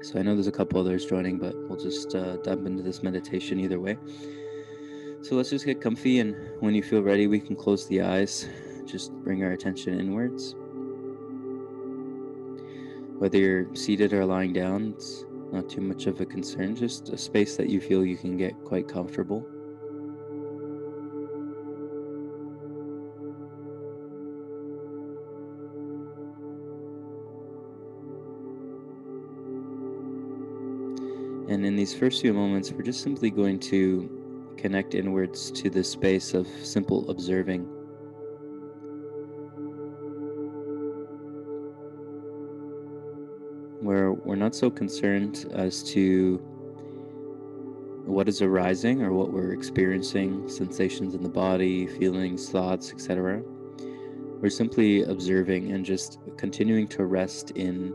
So I know there's a couple others joining, but we'll just dive into this meditation either way. So let's just get comfy, and when you feel ready, we can close the eyes. Just bring our attention inwards. Whether you're seated or lying down, it's not too much of a concern, just a space that you feel you can get quite comfortable. And in these first few moments, we're just simply going to connect inwards to this space of simple observing, where we're not so concerned as to what is arising or what we're experiencing, sensations in the body, feelings, thoughts, etc. We're simply observing and just continuing to rest in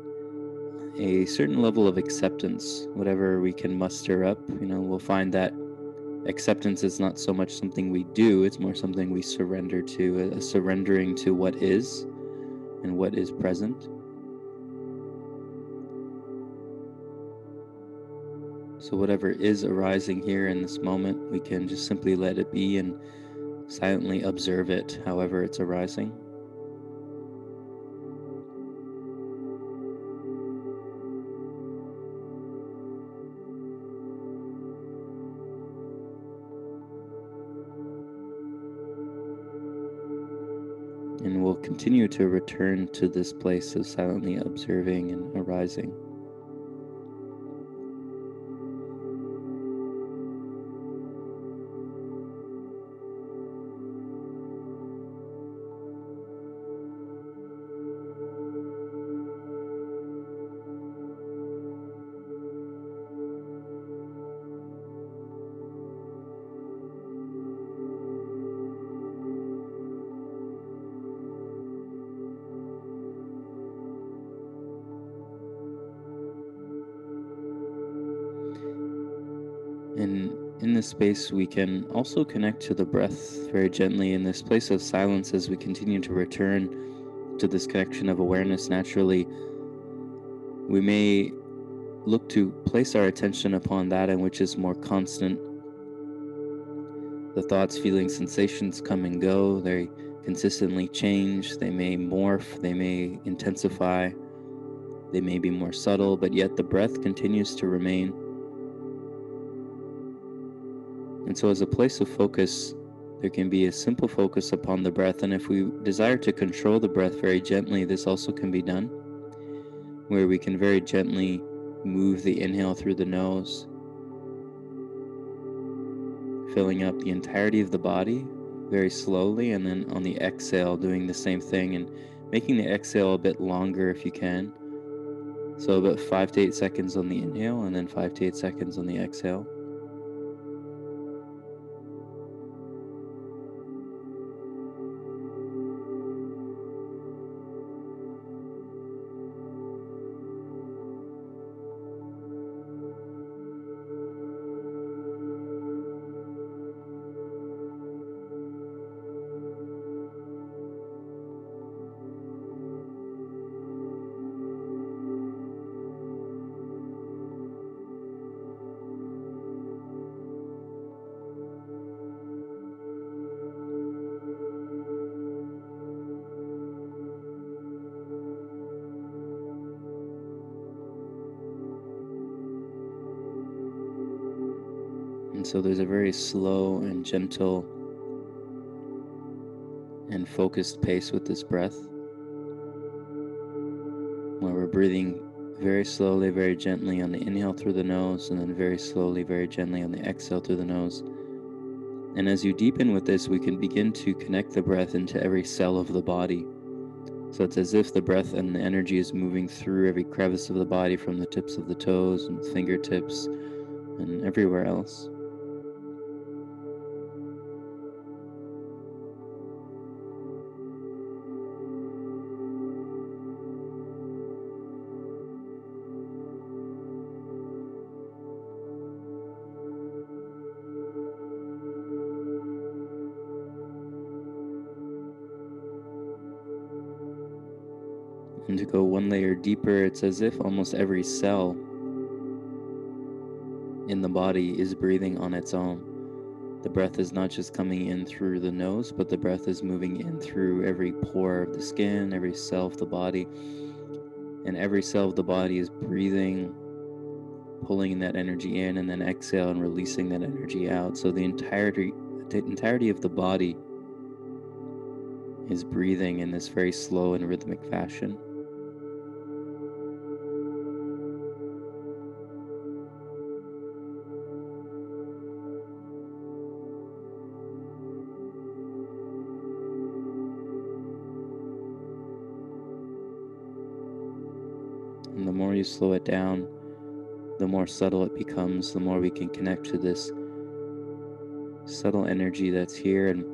a certain level of acceptance, whatever we can muster up. We'll find that acceptance is not so much something we do, it's more something we surrender to, a surrendering to what is and what is present. So whatever is arising here in this moment, we can just simply let it be and silently observe it however it's arising. And we'll continue to return to this place of silently observing and arising. And in this space, we can also connect to the breath very gently in this place of silence as we continue to return to this connection of awareness naturally. We may look to place our attention upon that in which is more constant. The thoughts, feelings, sensations come and go. They consistently change. They may morph. They may intensify. They may be more subtle, but yet the breath continues to remain. And so as a place of focus, there can be a simple focus upon the breath. And if we desire to control the breath very gently, this also can be done, where we can very gently move the inhale through the nose, filling up the entirety of the body very slowly, and then on the exhale doing the same thing and making the exhale a bit longer if you can. So about 5 to 8 seconds on the inhale and then 5 to 8 seconds on the exhale. And so there's a very slow and gentle and focused pace with this breath, where we're breathing very slowly, very gently on the inhale through the nose, and then very slowly, very gently on the exhale through the nose. And as you deepen with this, we can begin to connect the breath into every cell of the body. So it's as if the breath and the energy is moving through every crevice of the body, from the tips of the toes and fingertips and everywhere else. And to go one layer deeper, it's as if almost every cell in the body is breathing on its own. The breath is not just coming in through the nose, but the breath is moving in through every pore of the skin, every cell of the body, and every cell of the body is breathing, pulling that energy in, and then exhale and releasing that energy out. So the entirety of the body is breathing in this very slow and rhythmic fashion. And the more you slow it down, the more subtle it becomes, the more we can connect to this subtle energy that's here. And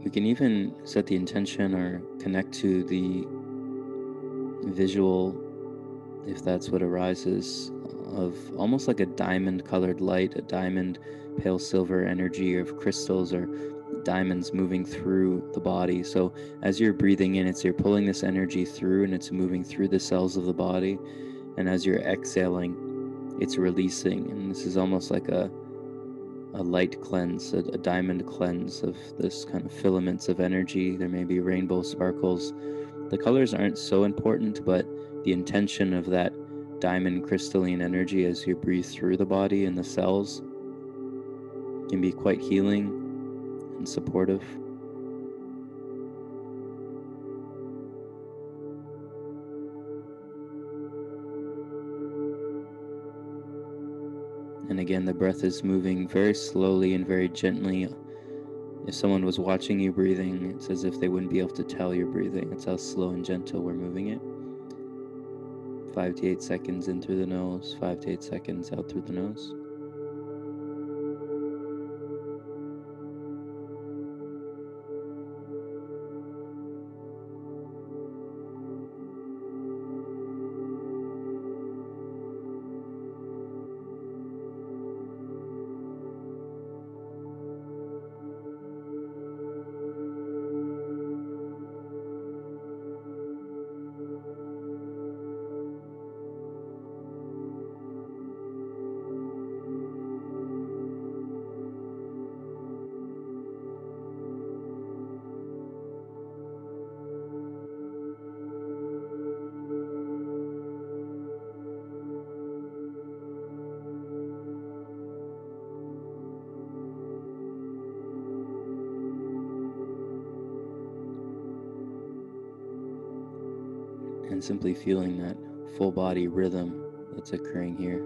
we can even set the intention or connect to the visual, if that's what arises, of almost like a diamond colored light, a diamond pale silver energy of crystals or diamonds moving through the body. So as you're breathing in, you're pulling this energy through and it's moving through the cells of the body. And as you're exhaling, it's releasing. And this is almost like a light cleanse, a diamond cleanse of this kind of filaments of energy. There may be rainbow sparkles. The colors aren't so important, but the intention of that diamond crystalline energy as you breathe through the body and the cells can be quite healing and supportive. And again, the breath is moving very slowly and very gently. If someone was watching you breathing, it's as if they wouldn't be able to tell you're breathing. It's how slow and gentle we're moving it. 5 to 8 seconds in through the nose, 5 to 8 seconds out through the nose. And simply feeling that full body rhythm that's occurring here.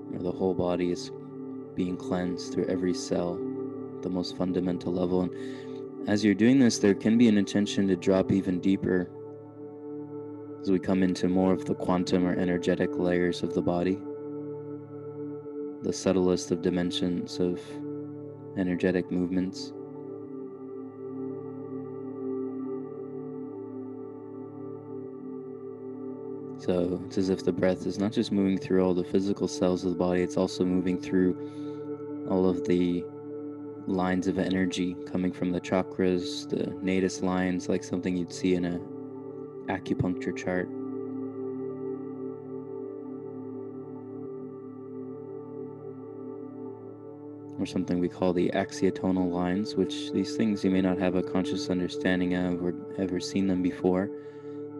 Where the whole body is being cleansed through every cell, the most fundamental level. And as you're doing this, there can be an intention to drop even deeper as we come into more of the quantum or energetic layers of the body, the subtlest of dimensions of energetic movements. So it's as if the breath is not just moving through all the physical cells of the body, it's also moving through all of the lines of energy coming from the chakras, the nadis lines, like something you'd see in a acupuncture chart. Or something we call the axiotonal lines, which these things you may not have a conscious understanding of or ever seen them before.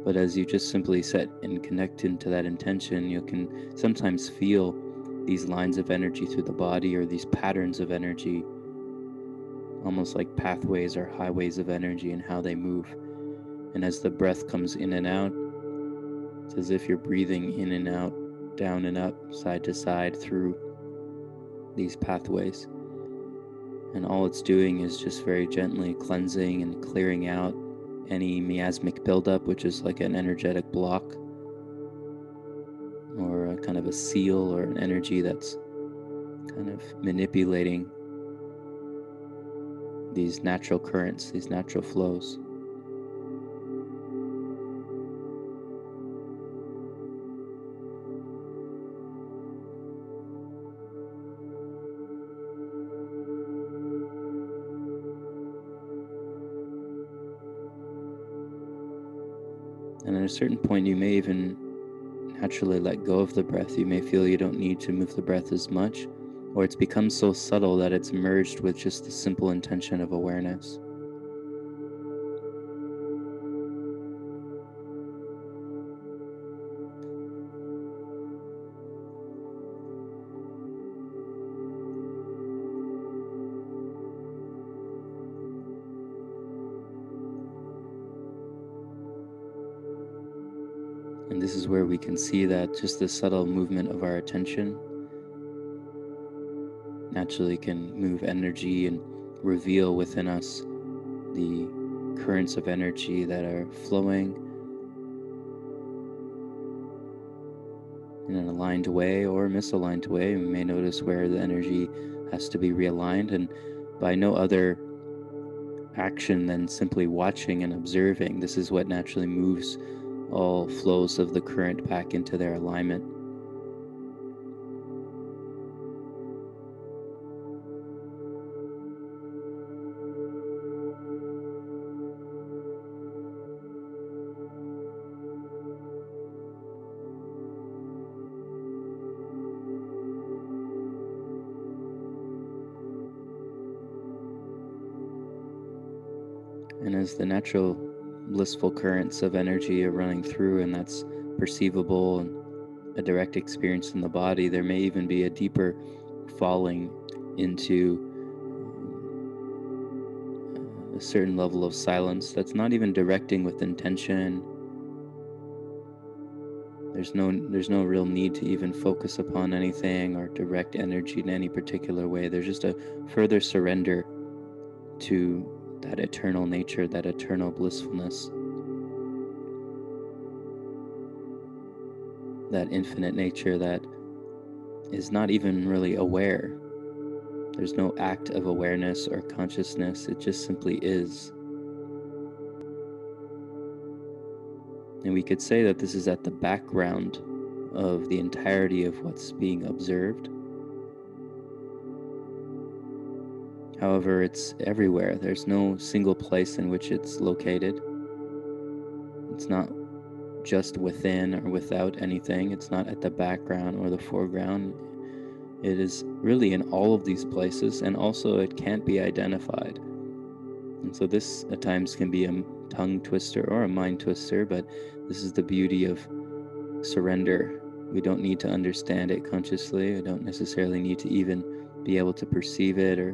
But as you just simply set and connect into that intention, you can sometimes feel these lines of energy through the body or these patterns of energy, almost like pathways or highways of energy and how they move. And as the breath comes in and out, it's as if you're breathing in and out, down and up, side to side through these pathways. And all it's doing is just very gently cleansing and clearing out any miasmic buildup, which is like an energetic block or a kind of a seal or an energy that's kind of manipulating these natural currents, these natural flows. And at a certain point, you may even naturally let go of the breath. You may feel you don't need to move the breath as much, or it's become so subtle that it's merged with just the simple intention of awareness. And this is where we can see that just the subtle movement of our attention naturally can move energy and reveal within us the currents of energy that are flowing in an aligned way or misaligned way. We may notice where the energy has to be realigned, and by no other action than simply watching and observing, this is what naturally moves all flows of the current back into their alignment. And as the natural blissful currents of energy are running through, and that's perceivable and a direct experience in the body, there may even be a deeper falling into a certain level of silence that's not even directing with intention. There's no real need to even focus upon anything or direct energy in any particular way. There's just a further surrender to that eternal nature, that eternal blissfulness, that infinite nature that is not even really aware. There's no act of awareness or consciousness, it just simply is. And we could say that this is at the background of the entirety of what's being observed. However, it's everywhere. There's no single place in which it's located. It's not just within or without anything. It's not at the background or the foreground. It is really in all of these places, and also it can't be identified. And so this at times can be a tongue twister or a mind twister, but this is the beauty of surrender. We don't need to understand it consciously. We don't necessarily need to even be able to perceive it or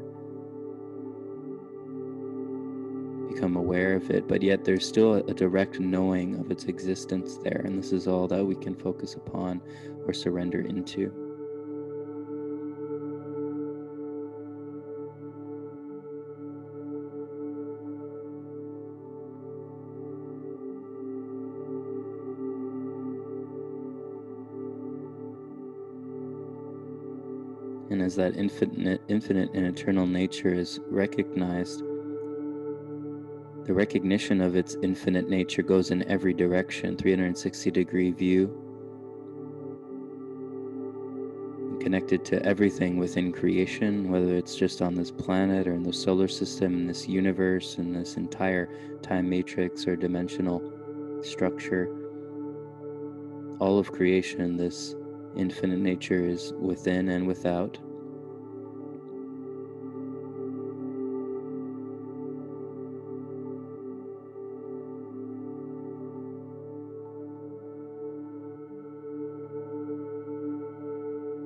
become aware of it, but yet there's still a direct knowing of its existence there, and this is all that we can focus upon or surrender into. And as that infinite and eternal nature is recognized, the recognition of its infinite nature goes in every direction, 360-degree view, connected to everything within creation, whether it's just on this planet or in the solar system, in this universe, in this entire time matrix or dimensional structure. All of creation, this infinite nature is within and without.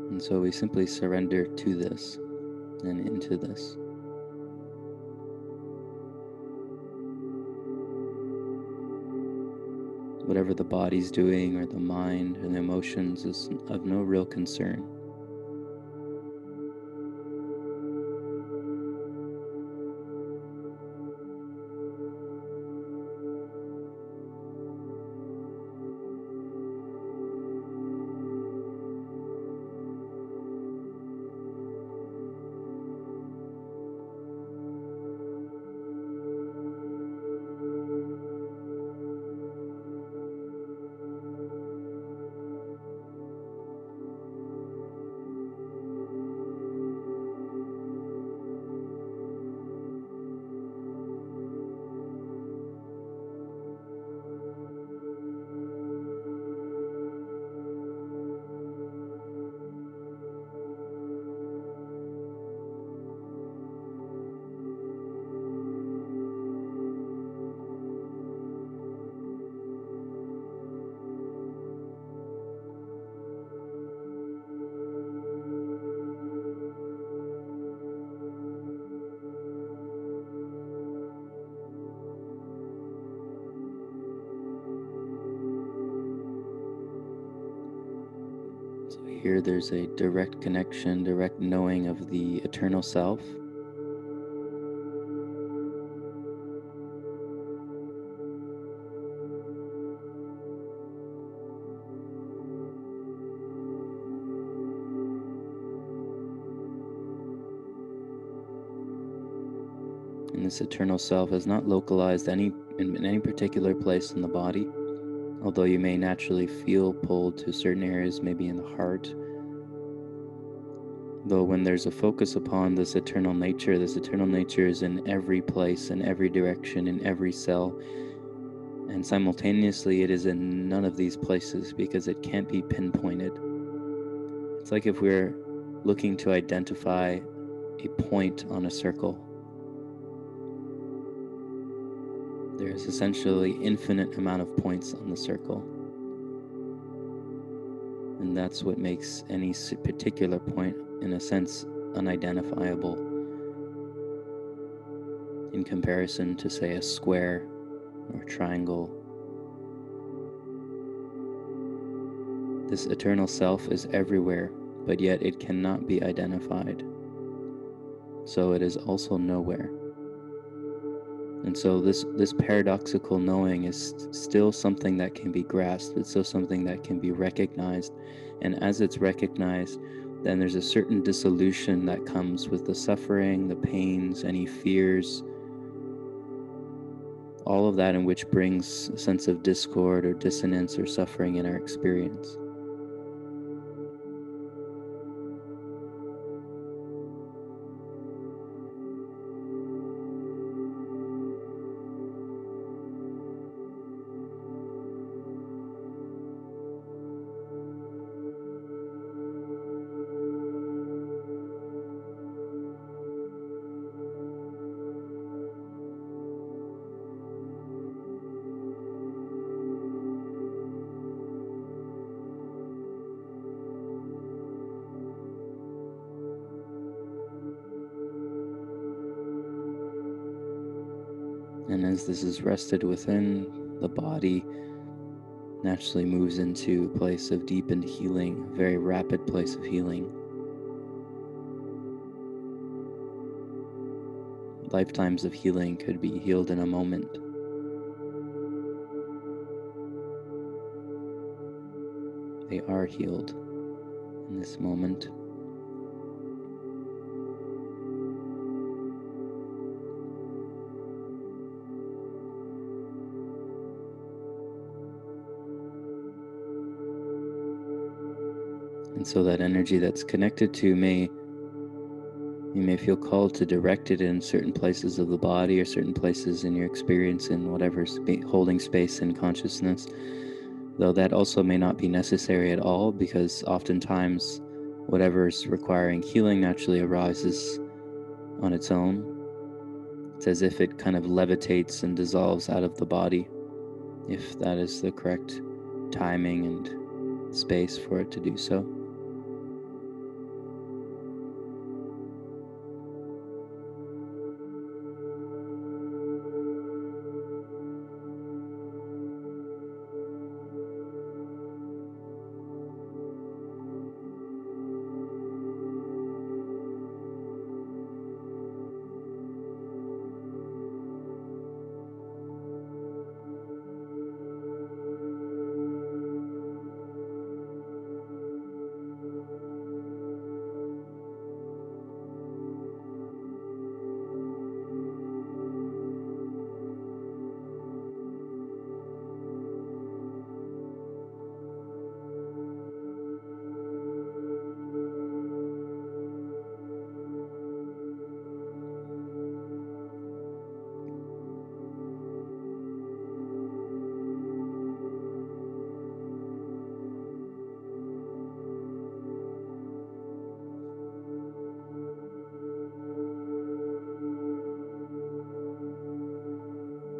And so we simply surrender to this and into this. Whatever the body's doing or the mind and the emotions is of no real concern. here, there's a direct connection, direct knowing of the eternal self. And this eternal self is not localized in any particular place in the body, although you may naturally feel pulled to certain areas, maybe in the heart. Though when there's a focus upon this eternal nature is in every place, in every direction, in every cell, and simultaneously it is in none of these places because it can't be pinpointed. It's like if we're looking to identify a point on a circle. There's essentially infinite amount of points on the circle. And that's what makes any particular point, in a sense, unidentifiable in comparison to, say, a square or triangle. This eternal self is everywhere, but yet it cannot be identified. So it is also nowhere. And so this paradoxical knowing is still something that can be grasped. It's still something that can be recognized. And as it's recognized, then there's a certain dissolution that comes with the suffering, the pains, any fears, all of that, in which brings a sense of discord or dissonance or suffering in our experience. And as this is rested within, the body naturally moves into a place of deepened healing, a very rapid place of healing. Lifetimes of healing could be healed in a moment. They are healed in this moment. And so that energy that's connected to you may feel called to direct it in certain places of the body or certain places in your experience in whatever's holding space in consciousness. Though that also may not be necessary at all, because oftentimes whatever's requiring healing naturally arises on its own. It's as if it kind of levitates and dissolves out of the body, if that is the correct timing and space for it to do so.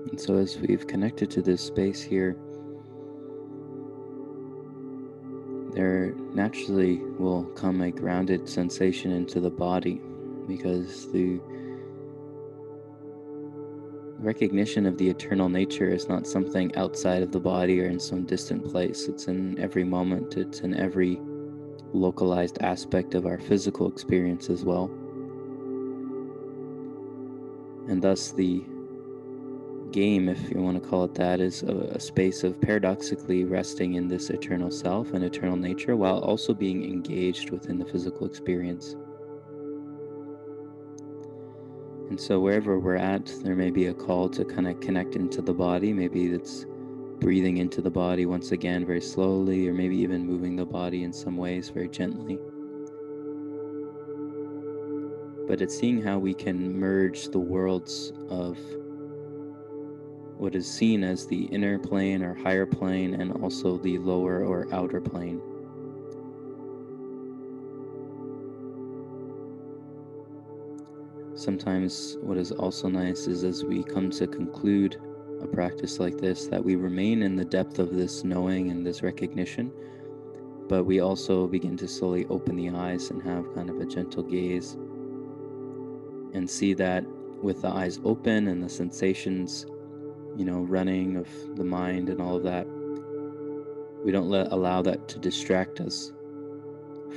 And so as we've connected to this space here, there naturally will come a grounded sensation into the body, because the recognition of the eternal nature is not something outside of the body or in some distant place. It's in every moment, it's in every localized aspect of our physical experience as well. And thus the game, if you want to call it that, is a space of paradoxically resting in this eternal self and eternal nature while also being engaged within the physical experience. And so wherever we're at, there may be a call to kind of connect into the body. Maybe it's breathing into the body once again very slowly, or maybe even moving the body in some ways very gently. But it's seeing how we can merge the worlds of what is seen as the inner plane or higher plane and also the lower or outer plane. Sometimes what is also nice is as we come to conclude a practice like this, that we remain in the depth of this knowing and this recognition, but we also begin to slowly open the eyes and have kind of a gentle gaze and see that with the eyes open and the sensations, running of the mind and all of that, we don't allow that to distract us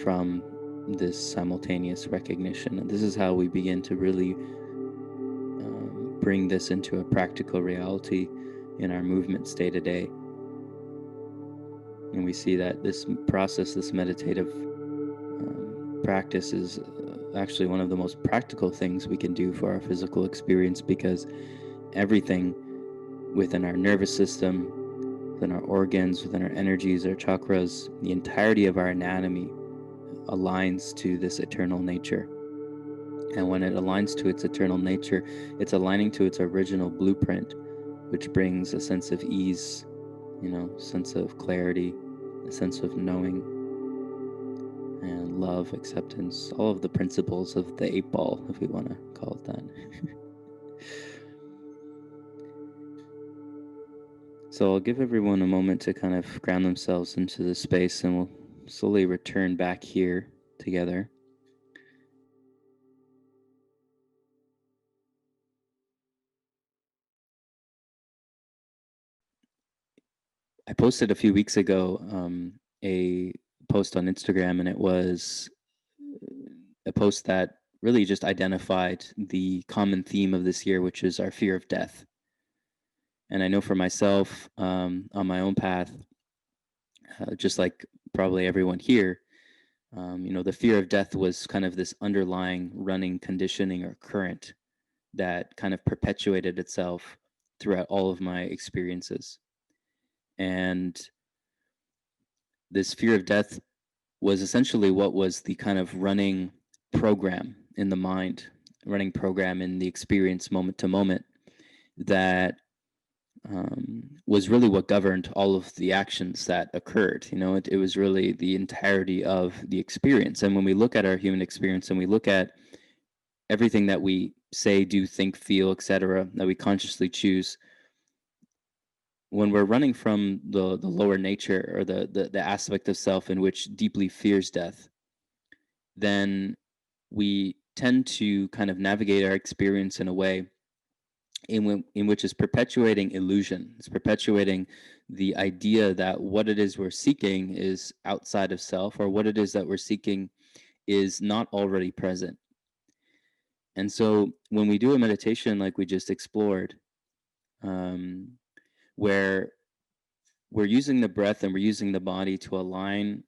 from this simultaneous recognition. And this is how we begin to really bring this into a practical reality in our movements day to day. And we see that this process, this meditative practice, is actually one of the most practical things we can do for our physical experience, because everything within our nervous system, within our organs, within our energies, our chakras, the entirety of our anatomy aligns to this eternal nature. And when it aligns to its eternal nature, it's aligning to its original blueprint, which brings a sense of ease, sense of clarity, a sense of knowing, and love, acceptance, all of the principles of the 8-ball, if we want to call it that. So I'll give everyone a moment to kind of ground themselves into this space, and we'll slowly return back here together. I posted a few weeks ago a post on Instagram, and it was a post that really just identified the common theme of this year, which is our fear of death. And I know for myself, on my own path, just like probably everyone here, the fear of death was kind of this underlying running conditioning or current that kind of perpetuated itself throughout all of my experiences. And this fear of death was essentially what was the kind of running program in the mind, running program in the experience moment to moment, that was really what governed all of the actions that occurred. It was really the entirety of the experience. And when we look at our human experience and we look at everything that we say, do, think, feel, etc., that we consciously choose, when we're running from the lower nature, or the aspect of self in which deeply fears death, then we tend to kind of navigate our experience in a way in which is perpetuating illusion. It's perpetuating the idea that what it is we're seeking is outside of self, or what it is that we're seeking is not already present. And so when we do a meditation like we just explored, where we're using the breath and we're using the body to align,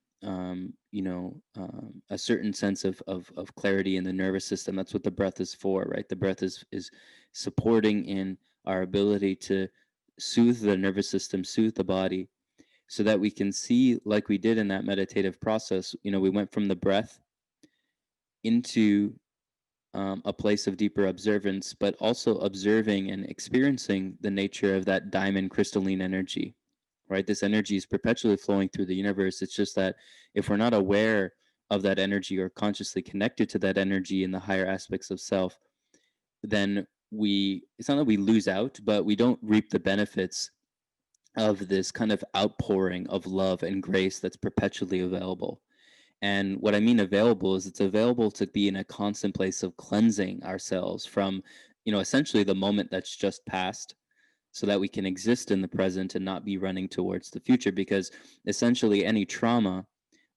a certain sense of clarity in the nervous system. That's what the breath is for, right? The breath is supporting in our ability to soothe the nervous system, soothe the body, so that we can see, like we did in that meditative process. We went from the breath into a place of deeper observance, but also observing and experiencing the nature of that diamond crystalline energy, right? This energy is perpetually flowing through the universe. It's just that if we're not aware of that energy or consciously connected to that energy in the higher aspects of self, then it's not that we lose out, but we don't reap the benefits of this kind of outpouring of love and grace that's perpetually available. And what I mean available is it's available to be in a constant place of cleansing ourselves from, essentially the moment that's just passed, so that we can exist in the present and not be running towards the future. Because essentially any trauma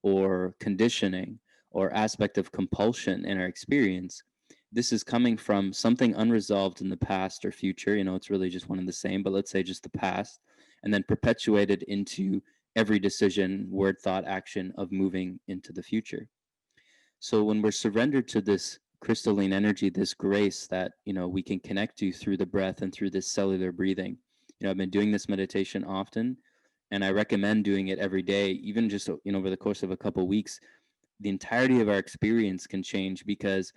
or conditioning or aspect of compulsion in our experience, this is coming from something unresolved in the past or future. It's really just one and the same, but let's say just the past, and then perpetuated into every decision, word, thought, action of moving into the future. So when we're surrendered to this crystalline energy, this grace that, we can connect to through the breath and through this cellular breathing. I've been doing this meditation often, and I recommend doing it every day, even just, over the course of a couple weeks. The entirety of our experience can change because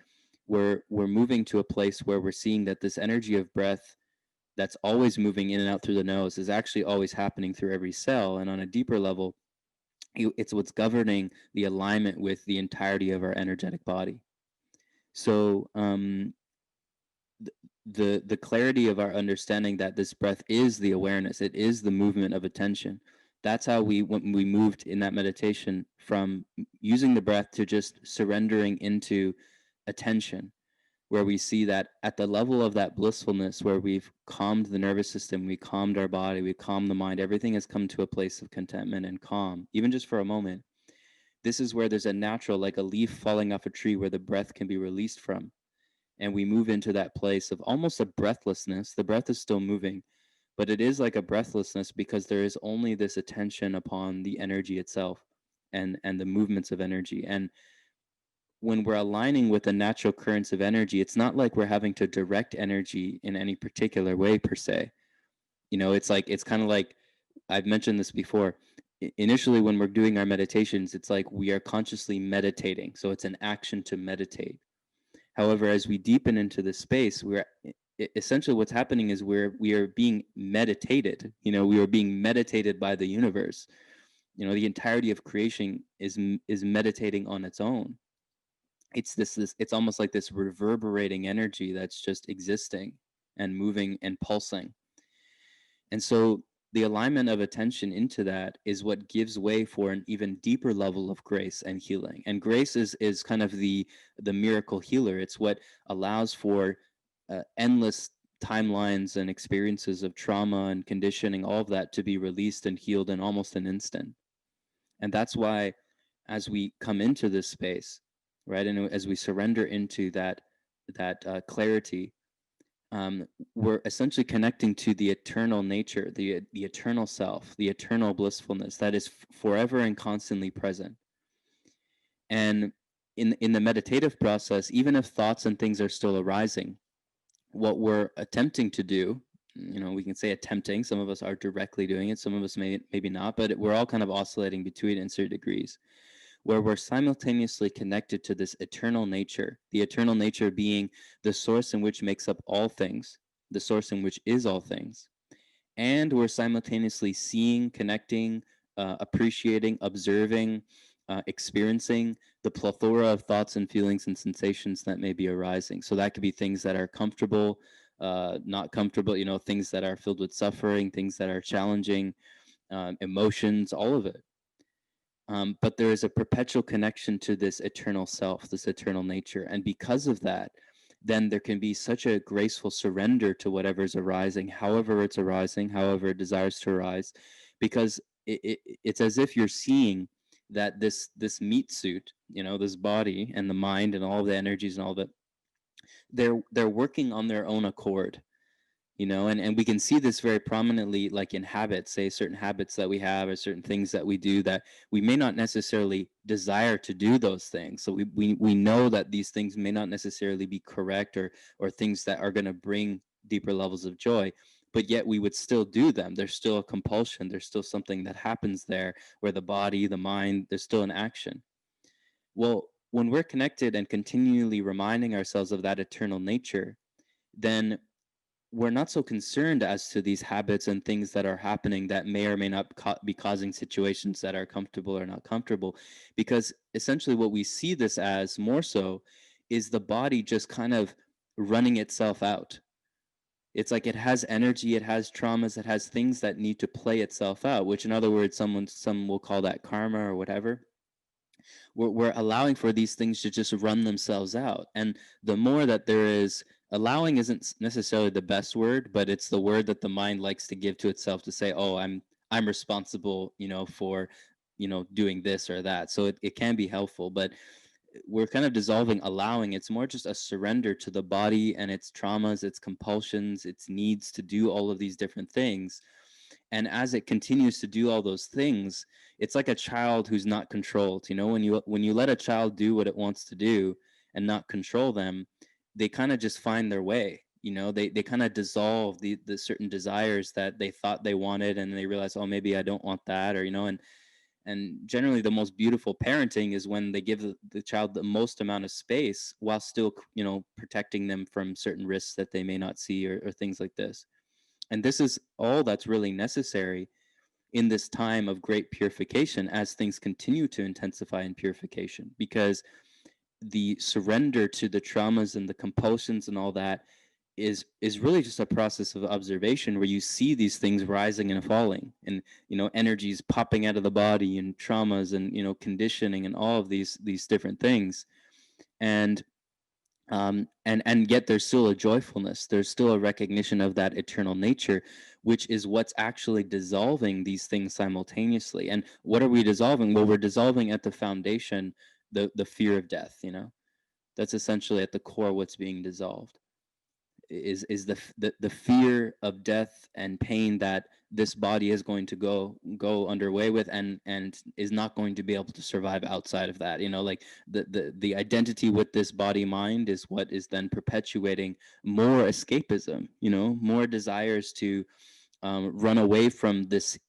we're moving to a place where we're seeing that this energy of breath that's always moving in and out through the nose is actually always happening through every cell. And on a deeper level, it's what's governing the alignment with the entirety of our energetic body. So the clarity of our understanding that this breath is the awareness, it is the movement of attention. That's how when we moved in that meditation from using the breath to just surrendering into attention, where we see that at the level of that blissfulness, where we've calmed the nervous system, we calmed our body, we calmed the mind, everything has come to a place of contentment and calm, even just for a moment. This is where there's a natural, like a leaf falling off a tree, where the breath can be released from. And we move into that place of almost a breathlessness. The breath is still moving, but it is like a breathlessness because there is only this attention upon the energy itself and the movements of energy. And when we're aligning with the natural currents of energy, it's not like we're having to direct energy in any particular way per se. It's kind of like I've mentioned this before. Initially, when we're doing our meditations, it's like we are consciously meditating. So it's an action to meditate. However, as we deepen into this space, essentially what's happening is we are being meditated. We are being meditated by the universe. The entirety of creation is meditating on its own. It's it's almost like this reverberating energy that's just existing and moving and pulsing. And so the alignment of attention into that is what gives way for an even deeper level of grace and healing. And grace is kind of the miracle healer. It's what allows for endless timelines and experiences of trauma and conditioning, all of that to be released and healed in almost an instant. And that's why, as we come into this space, right, and as we surrender into that clarity, we're essentially connecting to the eternal nature, the eternal self, the eternal blissfulness that is forever and constantly present. And in the meditative process, even if thoughts and things are still arising, what we're attempting to do, we can say attempting. Some of us are directly doing it. Some of us maybe not, but we're all kind of oscillating between in certain degrees, where we're simultaneously connected to this eternal nature, the eternal nature being the source in which makes up all things, the source in which is all things. And we're simultaneously seeing, connecting, appreciating, observing, experiencing the plethora of thoughts and feelings and sensations that may be arising. So that could be things that are comfortable, not comfortable, things that are filled with suffering, things that are challenging, emotions, all of it. But there is a perpetual connection to this eternal self, this eternal nature. And because of that, then there can be such a graceful surrender to whatever's arising, however it's arising, however it desires to arise, because it's as if you're seeing that this meat suit, this body and the mind and all the energies and all that, they're working on their own accord. And we can see this very prominently, like in habits, say certain habits that we have or certain things that we do that we may not necessarily desire to do those things. So we know that these things may not necessarily be correct or things that are going to bring deeper levels of joy, but yet we would still do them. There's still a compulsion. There's still something that happens there where the body, the mind, there's still an action. Well, when we're connected and continually reminding ourselves of that eternal nature, then we're not so concerned as to these habits and things that are happening that may or may not be causing situations that are comfortable or not comfortable, because essentially what we see this as more so is the body just kind of running itself out. It's like it has energy, it has traumas, it has things that need to play itself out, which in other words some will call that karma or whatever. We're allowing for these things to just run themselves out. And the more that there is, allowing isn't necessarily the best word, but it's the word that the mind likes to give to itself to say, oh, I'm responsible, for doing this or that. So it can be helpful, but we're kind of dissolving, allowing. It's more just a surrender to the body and its traumas, its compulsions, its needs to do all of these different things. And as it continues to do all those things, it's like a child who's not controlled. When you let a child do what it wants to do and not control them, they kind of just find their way. They kind of dissolve the certain desires that they thought they wanted, and they realize, oh, maybe I don't want that, or and generally the most beautiful parenting is when they give the child the most amount of space while still protecting them from certain risks that they may not see, or things like this. And this is all that's really necessary in this time of great purification, as things continue to intensify in purification, because the surrender to the traumas and the compulsions and all that is really just a process of observation, where you see these things rising and falling, and energies popping out of the body, and traumas, and conditioning, and all of these different things. And yet there's still a joyfulness, there's still a recognition of that eternal nature, which is what's actually dissolving these things simultaneously. And what are we dissolving? Well, we're dissolving at the foundation the fear of death. That's essentially at the core what's being dissolved, is the fear of death and pain that this body is going to go underway with, and is not going to be able to survive outside of that. Like the identity with this body mind is what is then perpetuating more escapism, more desires to run away from these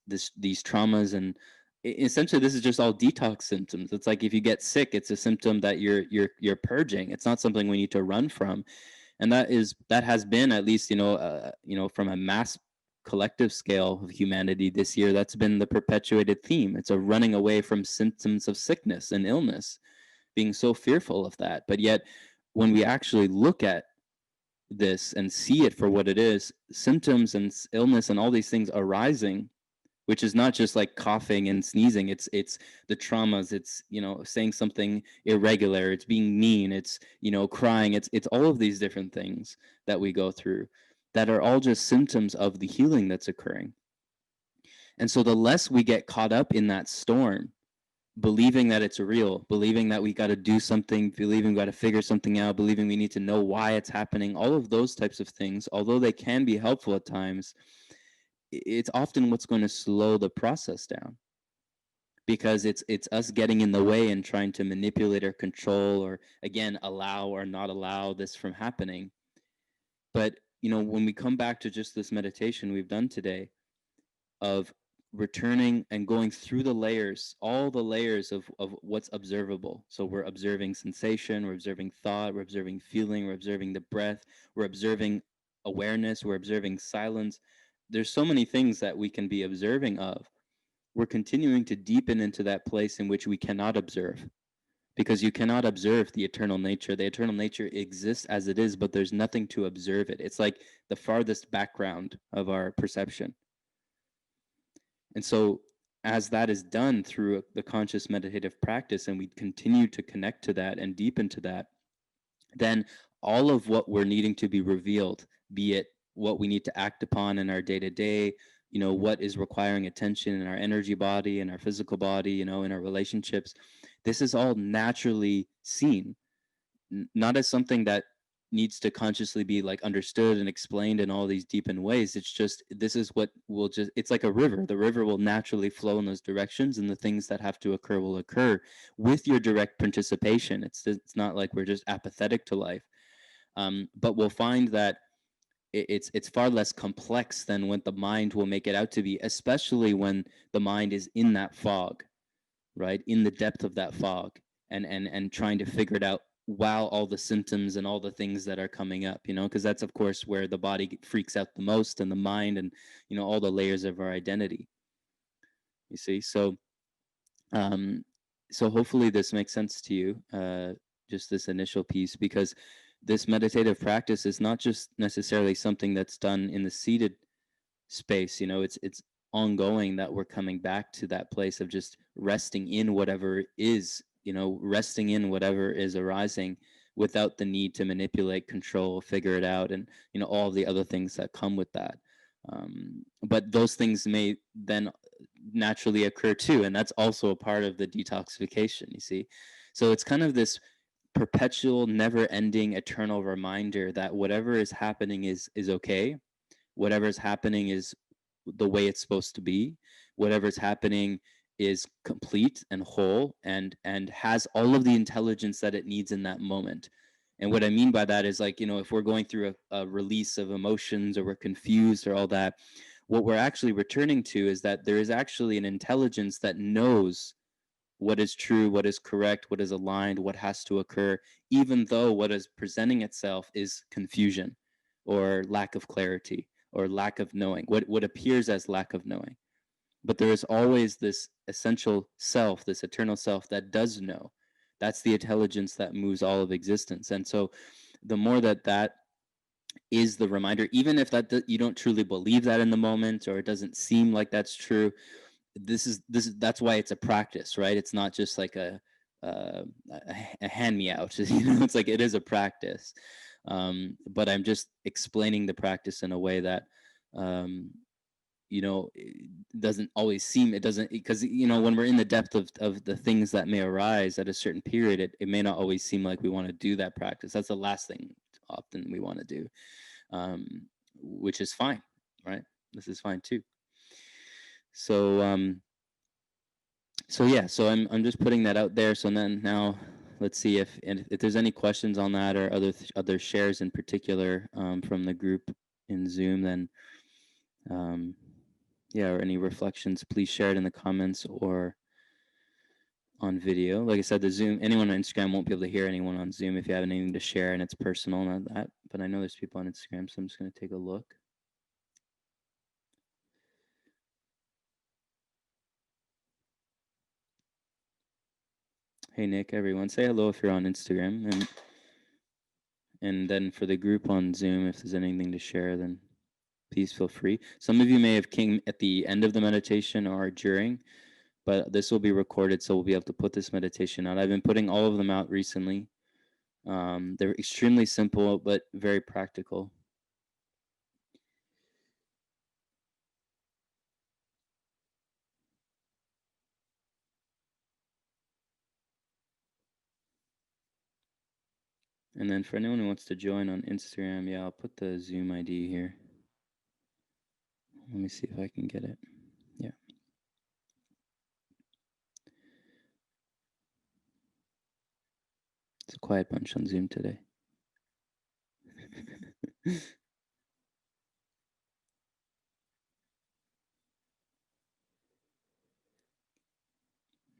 traumas. And essentially this is just all detox symptoms. It's like if you get sick, it's a symptom that you're purging. It's not something we need to run from. And that has been, at least from a mass collective scale of humanity this year, that's been the perpetuated theme. It's a running away from symptoms of sickness and illness, being so fearful of that. But yet when we actually look at this and see it for what it is, symptoms and illness and all these things arising, which is not just like coughing and sneezing. It's the traumas. It's saying something irregular. It's being mean. It's crying. It's all of these different things that we go through, that are all just symptoms of the healing that's occurring. And so the less we get caught up in that storm, believing that it's real, believing that we got to do something, believing we got to figure something out, believing we need to know why it's happening, all of those types of things, although they can be helpful at times, it's often what's going to slow the process down, because it's us getting in the way and trying to manipulate or control, or again allow or not allow this from happening. But when we come back to just this meditation we've done today, of returning and going through the layers, all the layers of what's observable. So we're observing sensation, we're observing thought, we're observing feeling, we're observing the breath, we're observing awareness, we're observing silence. There's so many things that we can be observing of. We're continuing to deepen into that place in which we cannot observe, because you cannot observe the eternal nature. The eternal nature exists as it is, but there's nothing to observe it. It's like the farthest background of our perception. And so, as that is done through the conscious meditative practice, and we continue to connect to that and deepen to that, then all of what we're needing to be revealed, be it what we need to act upon in our day to day, what is requiring attention in our energy body, in our physical body, in our relationships, this is all naturally seen, not as something that needs to consciously be like understood and explained in all these deepened ways. It's just, this is what will just, it's like a river. The river will naturally flow in those directions, and the things that have to occur will occur with your direct participation. It's not like we're just apathetic to life. But we'll find that it's far less complex than what the mind will make it out to be, especially when the mind is in that fog, right, in the depth of that fog, and trying to figure it out while all the symptoms and all the things that are coming up, because that's of course where the body freaks out the most, and the mind, and all the layers of our identity, you see. Um so hopefully this makes sense to you, just this initial piece, because this meditative practice is not just necessarily something that's done in the seated space. It's ongoing, that we're coming back to that place of just resting in whatever is, resting in whatever is arising, without the need to manipulate, control, figure it out, and all the other things that come with that. But those things may then naturally occur too, and that's also a part of the detoxification, you see. So it's kind of this perpetual, never-ending, eternal reminder that whatever is happening is okay. Whatever is happening is the way it's supposed to be. Whatever's happening is complete and whole, and has all of the intelligence that it needs in that moment. And what I mean by that is, like, if we're going through a release of emotions, or we're confused, or all that, what we're actually returning to is that there is actually an intelligence that knows what is true, what is correct, what is aligned, what has to occur, even though what is presenting itself is confusion, or lack of clarity, or lack of knowing, what appears as lack of knowing. But there is always this essential self, this eternal self that does know. That's the intelligence that moves all of existence. And so the more that is the reminder, even if you don't truly believe that in the moment, or it doesn't seem like that's true, that's why it's a practice, right? It's not just like uh, a hand me out. It's like, it is a practice. But I'm just explaining the practice in a way that, um, it doesn't always seem, it doesn't, because when we're in the depth of the things that may arise at a certain period, it may not always seem like we want to do that practice. That's the last thing often we want to do, um, which is fine, right? This is fine too. So yeah, so I'm just putting that out there. So then now let's see if there's any questions on that, or other shares in particular, from the group in Zoom. Then yeah, or any reflections, please share it in the comments or on video. Like I said, the Zoom, anyone on Instagram won't be able to hear anyone on Zoom if you have anything to share and it's personal and that. But I know there's people on Instagram, so I'm just going to take a look. Hey Nick, everyone, say hello if you're on Instagram, and then for the group on Zoom, if there's anything to share, then please feel free. Some of you may have came at the end of the meditation or during, but this will be recorded, so we'll be able to put this meditation out. I've been putting all of them out recently. They're extremely simple, but very practical. And then for anyone who wants to join on Instagram, yeah, I'll put the Zoom ID here. Let me see if I can get it. Yeah. It's a quiet bunch on Zoom today.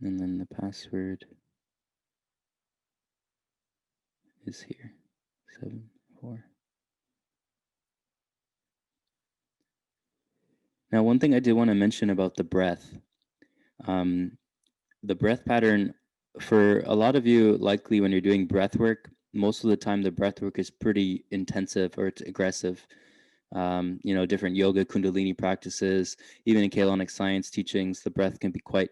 And then the password is here. 7-4. Now, one thing I did want to mention about the breath. The breath pattern, for a lot of you, likely when you're doing breath work, most of the time the breath work is pretty intensive, or it's aggressive. Different yoga kundalini practices, even in Kaolinic science teachings, the breath can be quite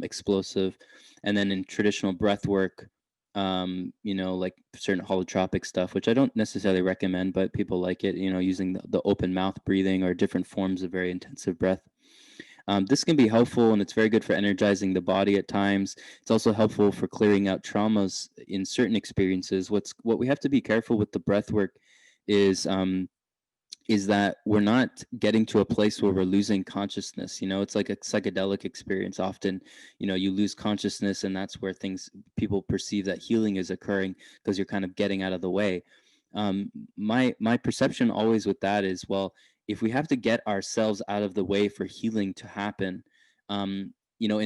explosive. And then in traditional breath work, like certain holotropic stuff, which I don't necessarily recommend, but people like it, using the open mouth breathing or different forms of very intensive breath. This can be helpful, and it's very good for energizing the body at times. It's also helpful for clearing out traumas in certain experiences. What we have to be careful with the breath work is that we're not getting to a place where we're losing consciousness. It's like a psychedelic experience. Often, you lose consciousness, and that's where people perceive that healing is occurring, because you're kind of getting out of the way. My perception always with that is, well, if we have to get ourselves out of the way for healing to happen, in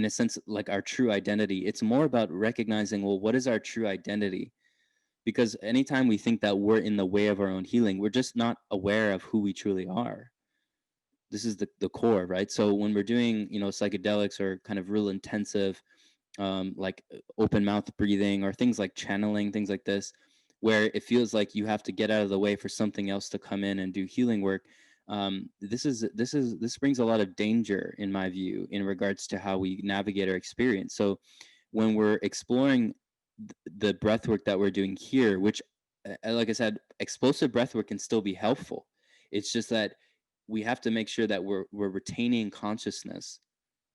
a sense, like our true identity, it's more about recognizing, well, what is our true identity? Because anytime we think that we're in the way of our own healing, we're just not aware of who we truly are. This is the core, right? So when we're doing, psychedelics, or kind of real intensive, like open mouth breathing, or things like channeling, things like this, where it feels like you have to get out of the way for something else to come in and do healing work. This brings a lot of danger, in my view, in regards to how we navigate our experience. So when we're exploring the breath work that we're doing here, which, like I said, explosive breath work can still be helpful. It's just that we have to make sure that we're retaining consciousness,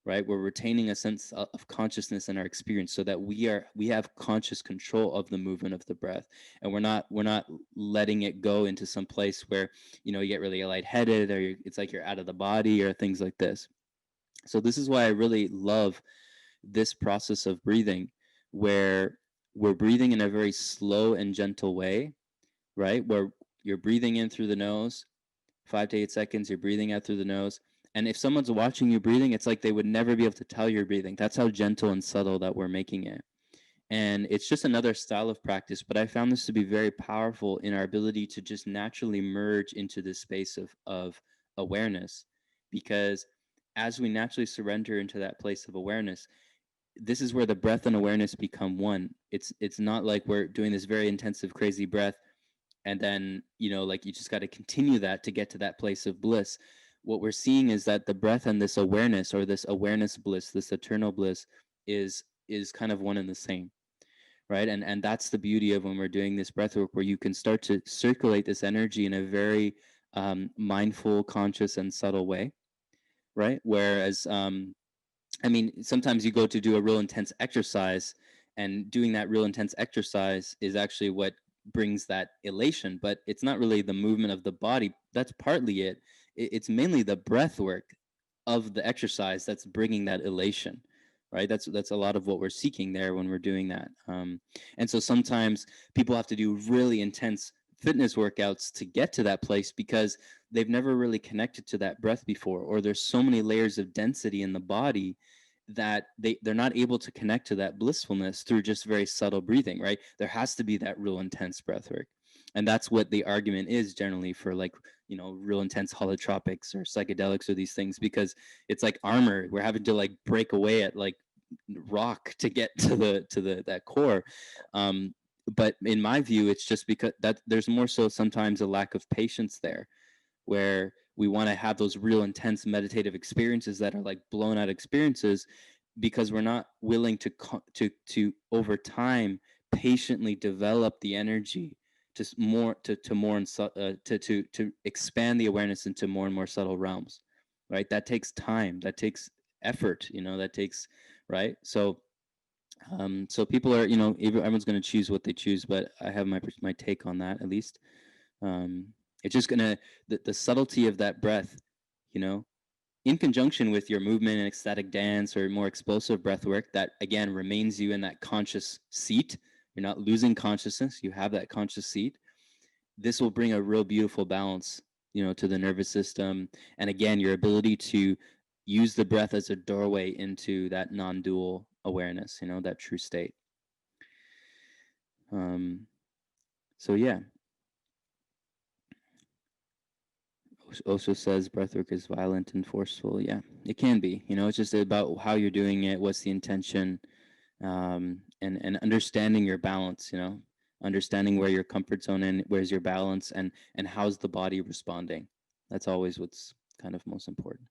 right? We're retaining a sense of consciousness in our experience so that we have conscious control of the movement of the breath, and we're not letting it go into some place where you get really lightheaded, or it's like you're out of the body or things like this. So this is why I really love this process of breathing, where we're breathing in a very slow and gentle way, right? Where you're breathing in through the nose, 5 to 8 seconds, you're breathing out through the nose. And if someone's watching you breathing, it's like they would never be able to tell you're breathing. That's how gentle and subtle that we're making it. And it's just another style of practice, but I found this to be very powerful in our ability to just naturally merge into this space of awareness. Because as we naturally surrender into that place of awareness, this is where the breath and awareness become one. It's not like we're doing this very intensive, crazy breath and then like you just got to continue that to get to that place of bliss. What we're seeing is that the breath and this awareness, or this awareness bliss, this eternal bliss, is kind of one and the same, right? And that's the beauty of when we're doing this breath work, where you can start to circulate this energy in a very mindful, conscious, and subtle way, right? Whereas I mean, sometimes you go to do a real intense exercise, and doing that real intense exercise is actually what brings that elation, but it's not really the movement of the body. That's partly it. It's mainly the breath work of the exercise that's bringing that elation, right? That's a lot of what we're seeking there when we're doing that. And so sometimes people have to do really intense fitness workouts to get to that place because they've never really connected to that breath before, or there's so many layers of density in the body that they're not able to connect to that blissfulness through just very subtle breathing, right? There has to be that real intense breath work. And that's what the argument is generally for, like, real intense holotropics or psychedelics or these things, because it's like armor. We're having to like break away at like rock to get to the that core. But in my view, it's just because that there's more so sometimes a lack of patience there, where we want to have those real intense meditative experiences that are like blown out experiences, because we're not willing to over time patiently develop the energy to more and to expand the awareness into more and more subtle realms, right? That takes time, that takes effort, that takes, right? So people are, everyone's going to choose what they choose, but I have my take on that, at least. um, it's just gonna the subtlety of that breath, you know, in conjunction with your movement and ecstatic dance or more explosive breath work, that again remains you in that conscious seat. You're not losing consciousness. You have that conscious seat. This will bring a real beautiful balance, to the nervous system, and again, your ability to use the breath as a doorway into that non-dual awareness. That true state. Um, so yeah, Osho says breathwork is violent and forceful. Yeah, it can be. It's just about how you're doing it, what's the intention, and understanding your balance. Understanding where your comfort zone and where's your balance, and how's the body responding. That's always what's kind of most important.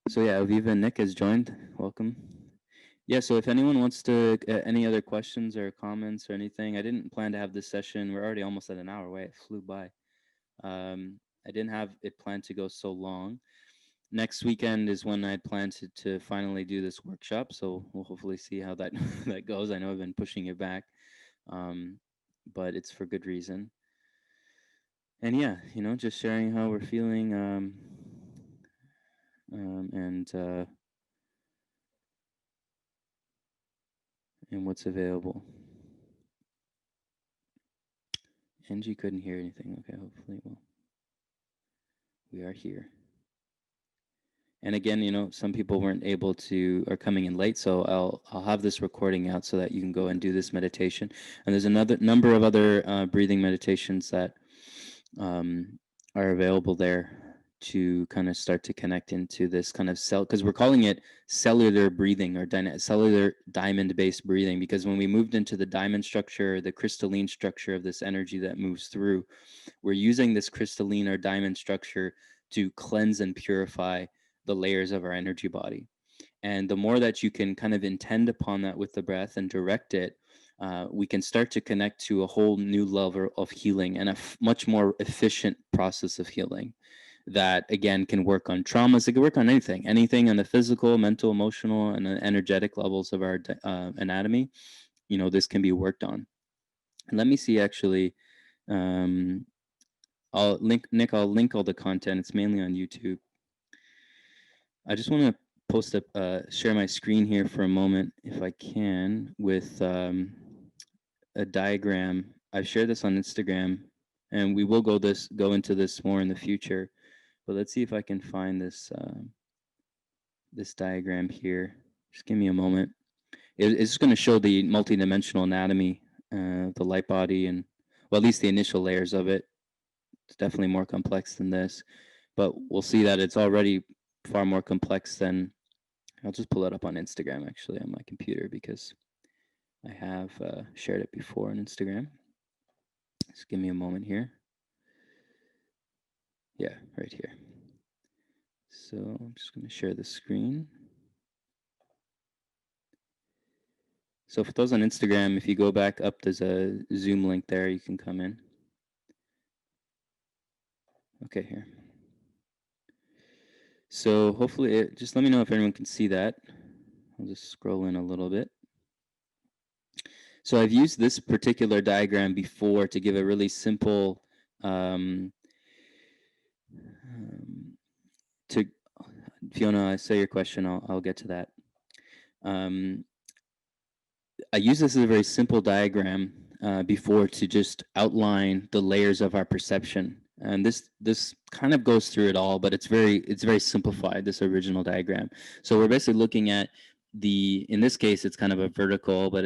So yeah, Aviva and Nick has joined. Welcome. Yeah, so if anyone wants to, any other questions or comments or anything, I didn't plan to have this session. We're already almost at an hour away. It flew by. I didn't have it planned to go so long. Next weekend is when I'd planned to finally do this workshop, so we'll hopefully see how that that goes. I know I've been pushing it back, um, but it's for good reason. And yeah, just sharing how we're feeling, and what's available. Angie couldn't hear anything. Okay, hopefully, well, we are here. And again, some people weren't able to, are coming in late, so I'll have this recording out so that you can go and do this meditation. And there's another number of other breathing meditations that are available there to kind of start to connect into this kind of cell, because we're calling it cellular breathing, or cellular diamond-based breathing, because when we moved into the diamond structure, the crystalline structure of this energy that moves through, we're using this crystalline or diamond structure to cleanse and purify the layers of our energy body. And the more that you can kind of intend upon that with the breath and direct it, we can start to connect to a whole new level of healing and a much more efficient process of healing. that again can work on traumas. It can work on anything on the physical, mental, emotional, and the energetic levels of our anatomy. This can be worked on. And let me see actually. I'll link all the content. It's mainly on YouTube. I just want to share my screen here for a moment, if I can, with a diagram. I've shared this on Instagram, and we will go into this more in the future. But let's see if I can find this diagram here. Just give me a moment. It's going to show the multidimensional anatomy, the light body, and well, at least the initial layers of it. It's definitely more complex than this, but we'll see that it's already far more complex than. I'll just pull it up on Instagram actually on my computer because I have shared it before on Instagram. Just give me a moment here. Yeah, right here. So I'm just going to share the screen. So for those on Instagram, if you go back up, there's a Zoom link there. You can come in. Okay, here. So hopefully, just let me know if anyone can see that. I'll just scroll in a little bit. So I've used this particular diagram before to give a really simple to Fiona, I say your question. I'll get to that. I use this as a very simple diagram before to just outline the layers of our perception, and this kind of goes through it all, but it's very simplified. This original diagram. So we're basically looking at in this case, it's kind of a vertical, but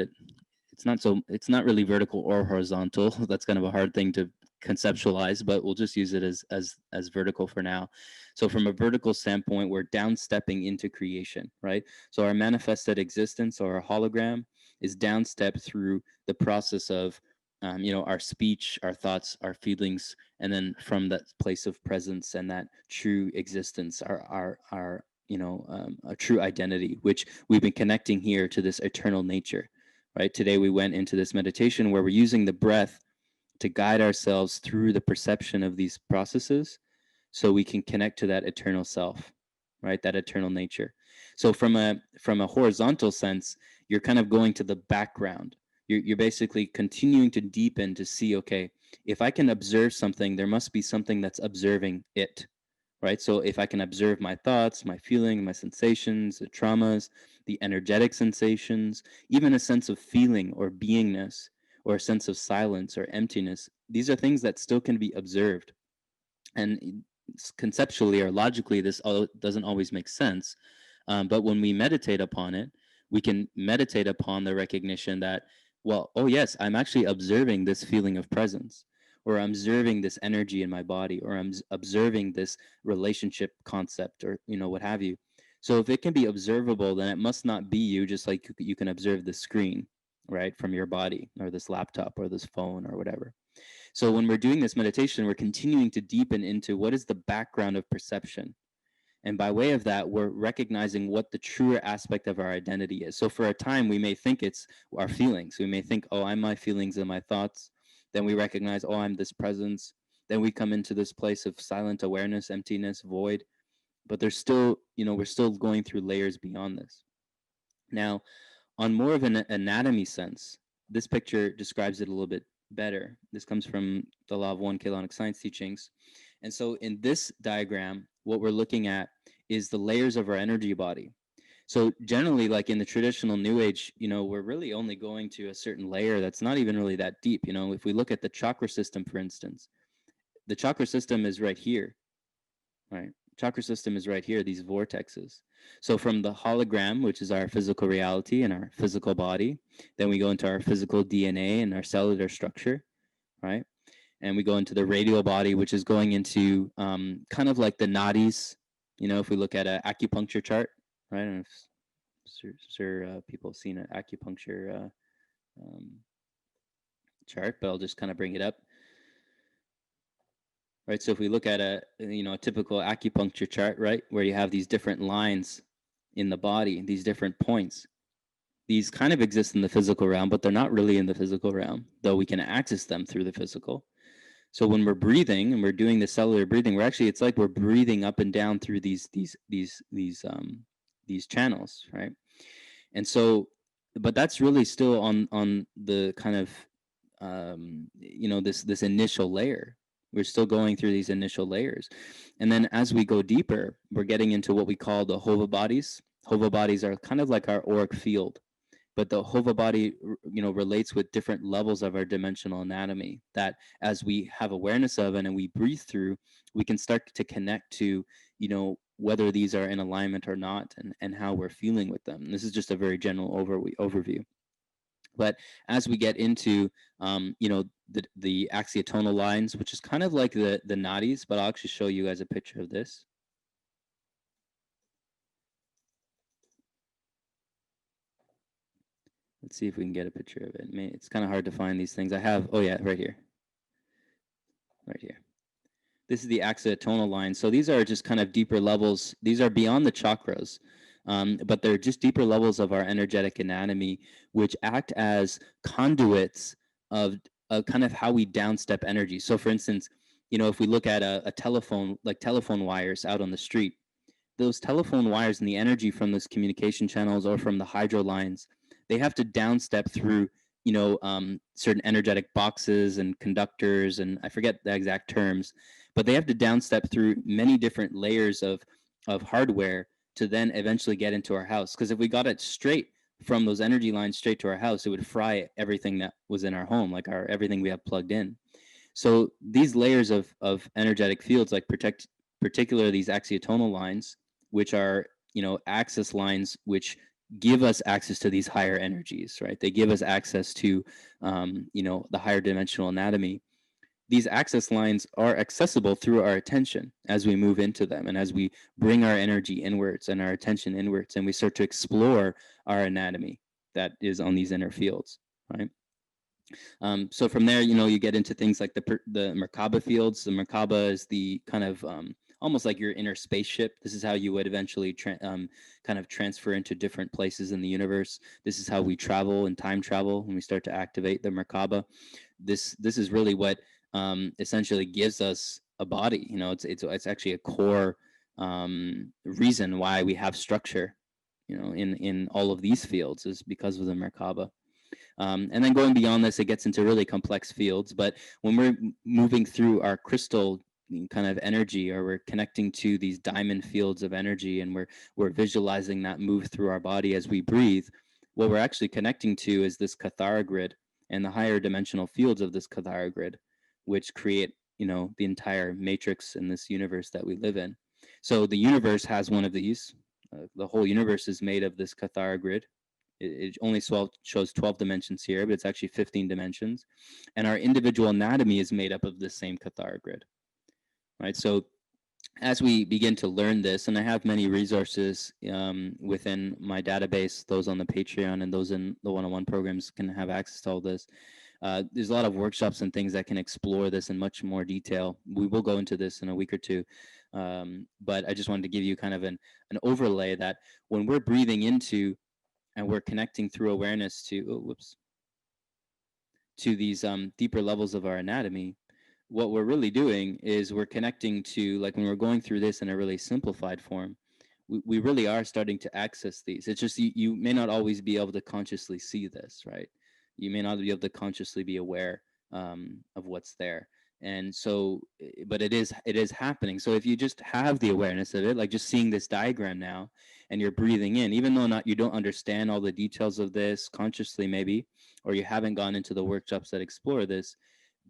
it's not really vertical or horizontal. That's kind of a hard thing to conceptualize, but we'll just use it as vertical for now. So from a vertical standpoint, we're downstepping into creation, right? So our manifested existence or our hologram is downstep through the process of our speech, our thoughts, our feelings, and then from that place of presence and that true existence, our a true identity, which we've been connecting here to this eternal nature. Right. Today we went into this meditation where we're using the breath to guide ourselves through the perception of these processes so we can connect to that eternal self, right? That eternal nature. So from a horizontal sense, you're kind of going to the background. You're basically continuing to deepen to see, okay, if I can observe something, there must be something that's observing it, right? So if I can observe my thoughts, my feeling, my sensations, the traumas, the energetic sensations, even a sense of feeling or beingness, or a sense of silence or emptiness, these are things that still can be observed. And conceptually or logically, this doesn't always make sense. But when we meditate upon it, we can meditate upon the recognition that, well, oh yes, I'm actually observing this feeling of presence, or I'm observing this energy in my body, or I'm observing this relationship concept, or what have you. So if it can be observable, then it must not be you, just like you can observe the screen, right, from your body, or this laptop, or this phone, or whatever. So when we're doing this meditation, we're continuing to deepen into what is the background of perception. And by way of that, we're recognizing what the truer aspect of our identity is. So for a time, we may think it's our feelings. We may think, oh, I'm my feelings and my thoughts. Then we recognize, oh, I'm this presence. Then we come into this place of silent awareness, emptiness, void. But there's still, we're still going through layers beyond this. Now, on more of an anatomy sense, this picture describes it a little bit better. This comes from the Law of One Chaotic Science teachings. And so in this diagram, what we're looking at is the layers of our energy body. So generally, like in the traditional New Age, we're really only going to a certain layer that's not even really that deep. If we look at the chakra system, for instance, the chakra system is right here, right? Chakra system is right here, these vortexes. So from the hologram, which is our physical reality and our physical body, then we go into our physical DNA and our cellular structure, right? And we go into the radial body, which is going into kind of like the nadis. If we look at an acupuncture chart, right? I don't know if people have seen an acupuncture chart, but I'll just kind of bring it up. Right, so if we look at a typical acupuncture chart, right, where you have these different lines in the body, these different points, these kind of exist in the physical realm, but they're not really in the physical realm, though we can access them through the physical. So when we're breathing and we're doing the cellular breathing, we're actually, it's like we're breathing up and down through these channels, right? And so, but that's really still on the kind of this initial layer. We're still going through these initial layers, and then as we go deeper, we're getting into what we call the hova bodies. Hova bodies are kind of like our auric field, but the hova body relates with different levels of our dimensional anatomy that, as we have awareness of and we breathe through, we can start to connect to whether these are in alignment or not, and how we're feeling with them. And this is just a very general overview. But as we get into the axiotonal lines, which is kind of like the nadis, but I'll actually show you guys a picture of this. Let's see if we can get a picture of it. It's kind of hard to find these things. I have, oh yeah, right here. Right here. This is the axiotonal line. So these are just kind of deeper levels. These are beyond the chakras, but they're just deeper levels of our energetic anatomy, which act as conduits of kind of how we downstep energy. So for instance, if we look at a telephone, like telephone wires out on the street, those telephone wires and the energy from those communication channels or from the hydro lines, they have to downstep through certain energetic boxes and conductors, and I forget the exact terms, but they have to downstep through many different layers of hardware to then eventually get into our house. Because if we got it straight from those energy lines straight to our house, it would fry everything that was in our home, like our everything we have plugged in. So these layers of energetic fields, like particularly these axiotonal lines, which are access lines, which give us access to these higher energies, right? They give us access to the higher dimensional anatomy. These access lines are accessible through our attention as we move into them, and as we bring our energy inwards and our attention inwards, and we start to explore our anatomy that is on these inner fields, right? So from there, you get into things like the Merkaba fields. The Merkaba is the kind of almost like your inner spaceship. This is how you would eventually kind of transfer into different places in the universe. This is how we travel and time travel when we start to activate the Merkaba. This is really what essentially gives us a body. It's actually a core reason why we have structure. In all of these fields is because of the Merkaba. And then going beyond this, it gets into really complex fields. But when we're moving through our crystal kind of energy, or we're connecting to these diamond fields of energy, and we're visualizing that move through our body as we breathe, what we're actually connecting to is this Kathara grid and the higher dimensional fields of this Kathara grid, which create the entire matrix in this universe that we live in. So the universe has one of these. The whole universe is made of this Kathara grid. It only shows 12 dimensions here, but it's actually 15 dimensions. And our individual anatomy is made up of the same Kathara grid, right? So as we begin to learn this, and I have many resources within my database, those on the Patreon and those in the one-on-one programs can have access to all this. There's a lot of workshops and things that can explore this in much more detail. We will go into this in a week or two. But I just wanted to give you kind of an overlay that when we're breathing into and we're connecting through awareness to these deeper levels of our anatomy, what we're really doing is we're connecting to, like when we're going through this in a really simplified form, we really are starting to access these. It's just you may not always be able to consciously see this, right? You may not be able to consciously be aware of what's there. And so, but it is happening. So if you just have the awareness of it, like just seeing this diagram now, and you're breathing in, even though you don't understand all the details of this consciously maybe, or you haven't gone into the workshops that explore this,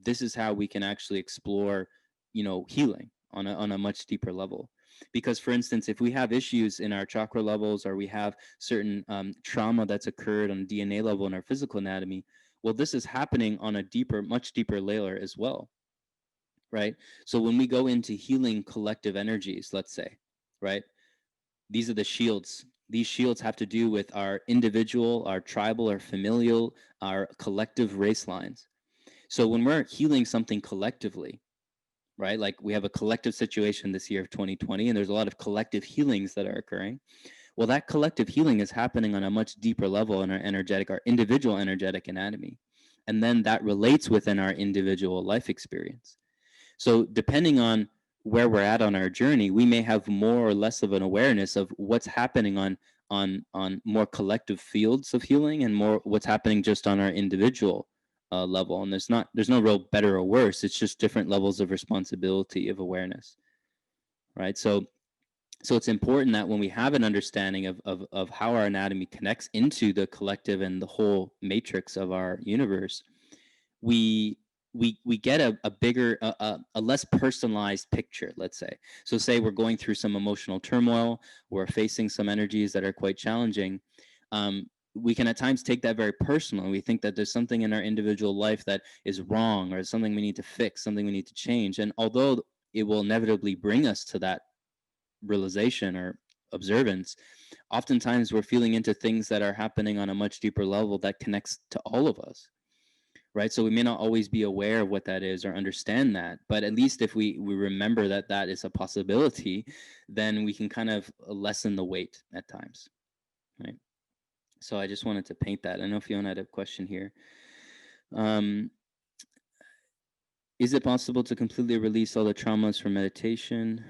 this is how we can actually explore healing on a much deeper level. Because for instance, if we have issues in our chakra levels, or we have certain trauma that's occurred on a DNA level in our physical anatomy, well, this is happening on a much deeper layer as well, right? So when we go into healing collective energies, let's say, right, these are the shields. These shields have to do with our individual, our tribal, our familial, our collective race lines. So when we're healing something collectively, right, like we have a collective situation this year of 2020, and there's a lot of collective healings that are occurring. Well, that collective healing is happening on a much deeper level in our individual energetic anatomy. And then that relates within our individual life experience. So depending on where we're at on our journey, we may have more or less of an awareness of what's happening on more collective fields of healing, and more what's happening just on our individual level. And there's no real better or worse. It's just different levels of responsibility of awareness, right? So it's important that when we have an understanding of how our anatomy connects into the collective and the whole matrix of our universe, we we get a bigger a less personalized picture, let's say. So say we're going through some emotional turmoil, we're facing some energies that are quite challenging. We can at times take that very personal. We think that there's something in our individual life that is wrong, or something we need to fix, something we need to change. And although it will inevitably bring us to that realization or observance, oftentimes we're feeling into things that are happening on a much deeper level that connects to all of us, right? So we may not always be aware of what that is or understand that, but at least if we remember that that is a possibility, then we can kind of lessen the weight at times, right? So I just wanted to paint that. I know Fiona had a question here. um, Is it possible to completely release all the traumas from meditation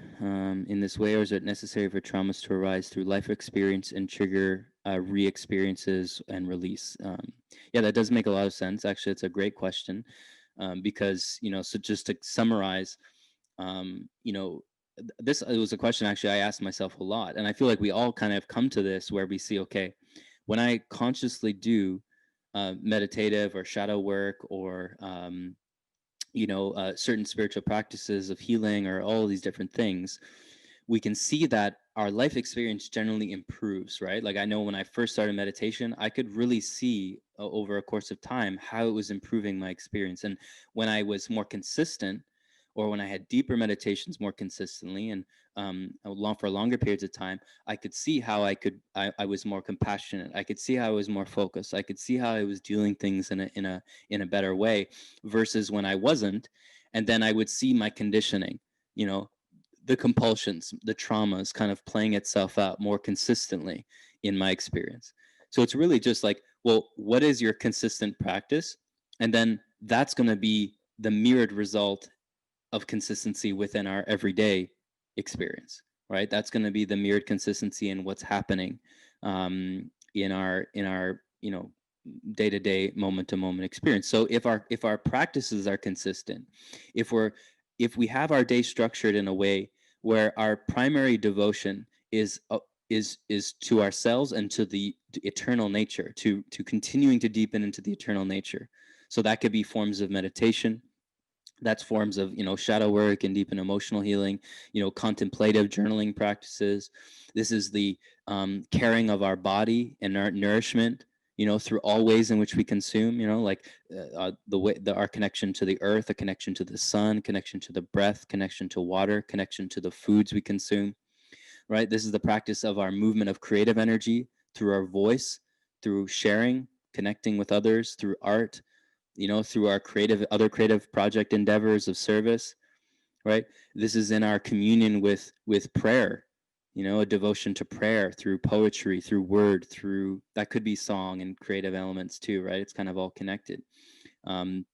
in this way, or is it necessary for traumas to arise through life experience and trigger re-experiences and release? Yeah, that does make a lot of sense. Actually, it's a great question, because so just to summarize, you know, this it was a question actually I asked myself a lot, and I feel like we all kind of come to this where we see, okay, when I consciously do meditative or shadow work, or certain spiritual practices of healing, or all of these different things, we can see that our life experience generally improves, right? Like I know when I first started meditation, I could really see over a course of time how it was improving my experience. And when I was more consistent, or when I had deeper meditations more consistently, and for longer periods of time, I could see how I was more compassionate. I could see how I was more focused. I could see how I was doing things in a better way, versus when I wasn't. And then I would see my conditioning, you know, the compulsions, the traumas kind of playing itself out more consistently in my experience. So it's really just like, well, what is your consistent practice? And then that's going to be the mirrored result of consistency within our everyday experience, right? That's going to be the mirrored consistency in what's happening in our day to day, moment to moment experience. So if our practices are consistent, if we're if we have our day structured in a way where our primary devotion is to ourselves and to the eternal nature, to continuing to deepen into the eternal nature. So that could be forms of meditation, that's forms of shadow work and deep and emotional healing, contemplative journaling practices. This is the caring of our body and our nourishment, through all ways in which we consume, like the way our connection to the earth, a connection to the sun, connection to the breath, connection to water, connection to the foods we consume, right? This is the practice of our movement of creative energy through our voice, through sharing, connecting with others, through art, through our creative project endeavors of service, right? This is in our communion with prayer, a devotion to prayer through poetry, through word, through that could be song and creative elements too, right? It's kind of all connected. um,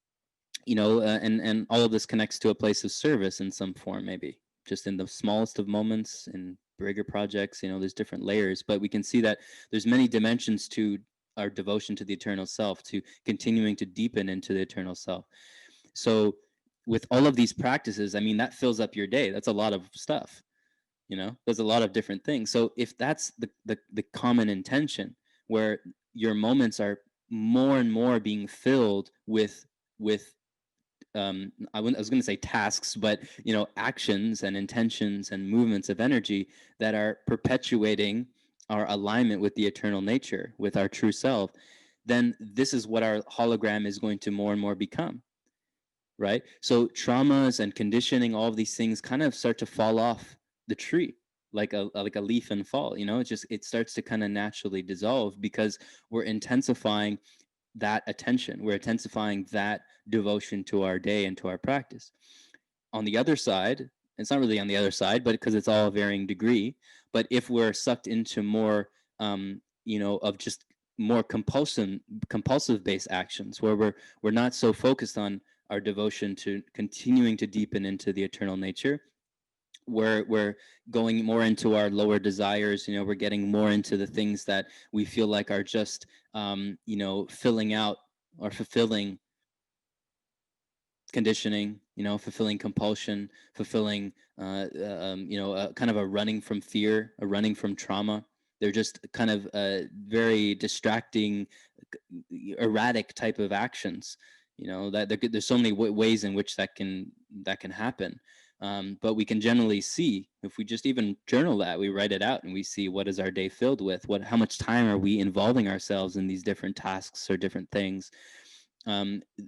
and all of this connects to a place of service in some form, maybe just in the smallest of moments, in bigger projects. There's different layers, but we can see that there's many dimensions to our devotion to the eternal self, to continuing to deepen into the eternal self. So with all of these practices, I mean, that fills up your day. That's a lot of stuff. There's a lot of different things. So if that's the common intention, where your moments are more and more being filled with I was going to say tasks, but actions and intentions and movements of energy that are perpetuating our alignment with the eternal nature, with our true self, then this is what our hologram is going to more and more become, right? So traumas and conditioning, all of these things kind of start to fall off the tree like a leaf and fall. It starts to kind of naturally dissolve because we're intensifying that attention. We're intensifying that devotion to our day and to our practice. On the other side, it's not really on the other side, but because it's all varying degree. But if we're sucked into more, of just more compulsive based actions, where we're not so focused on our devotion to continuing to deepen into the eternal nature. We're going more into our lower desires. We're getting more into the things that we feel like are just filling out or fulfilling conditioning, fulfilling compulsion, fulfilling, kind of a running from fear, a running from trauma. They're just kind of very distracting, erratic type of actions. That there's so many ways in which that can happen. But we can generally see, if we just even journal that, we write it out, and we see what is our day filled with, how much time are we involving ourselves in these different tasks or different things.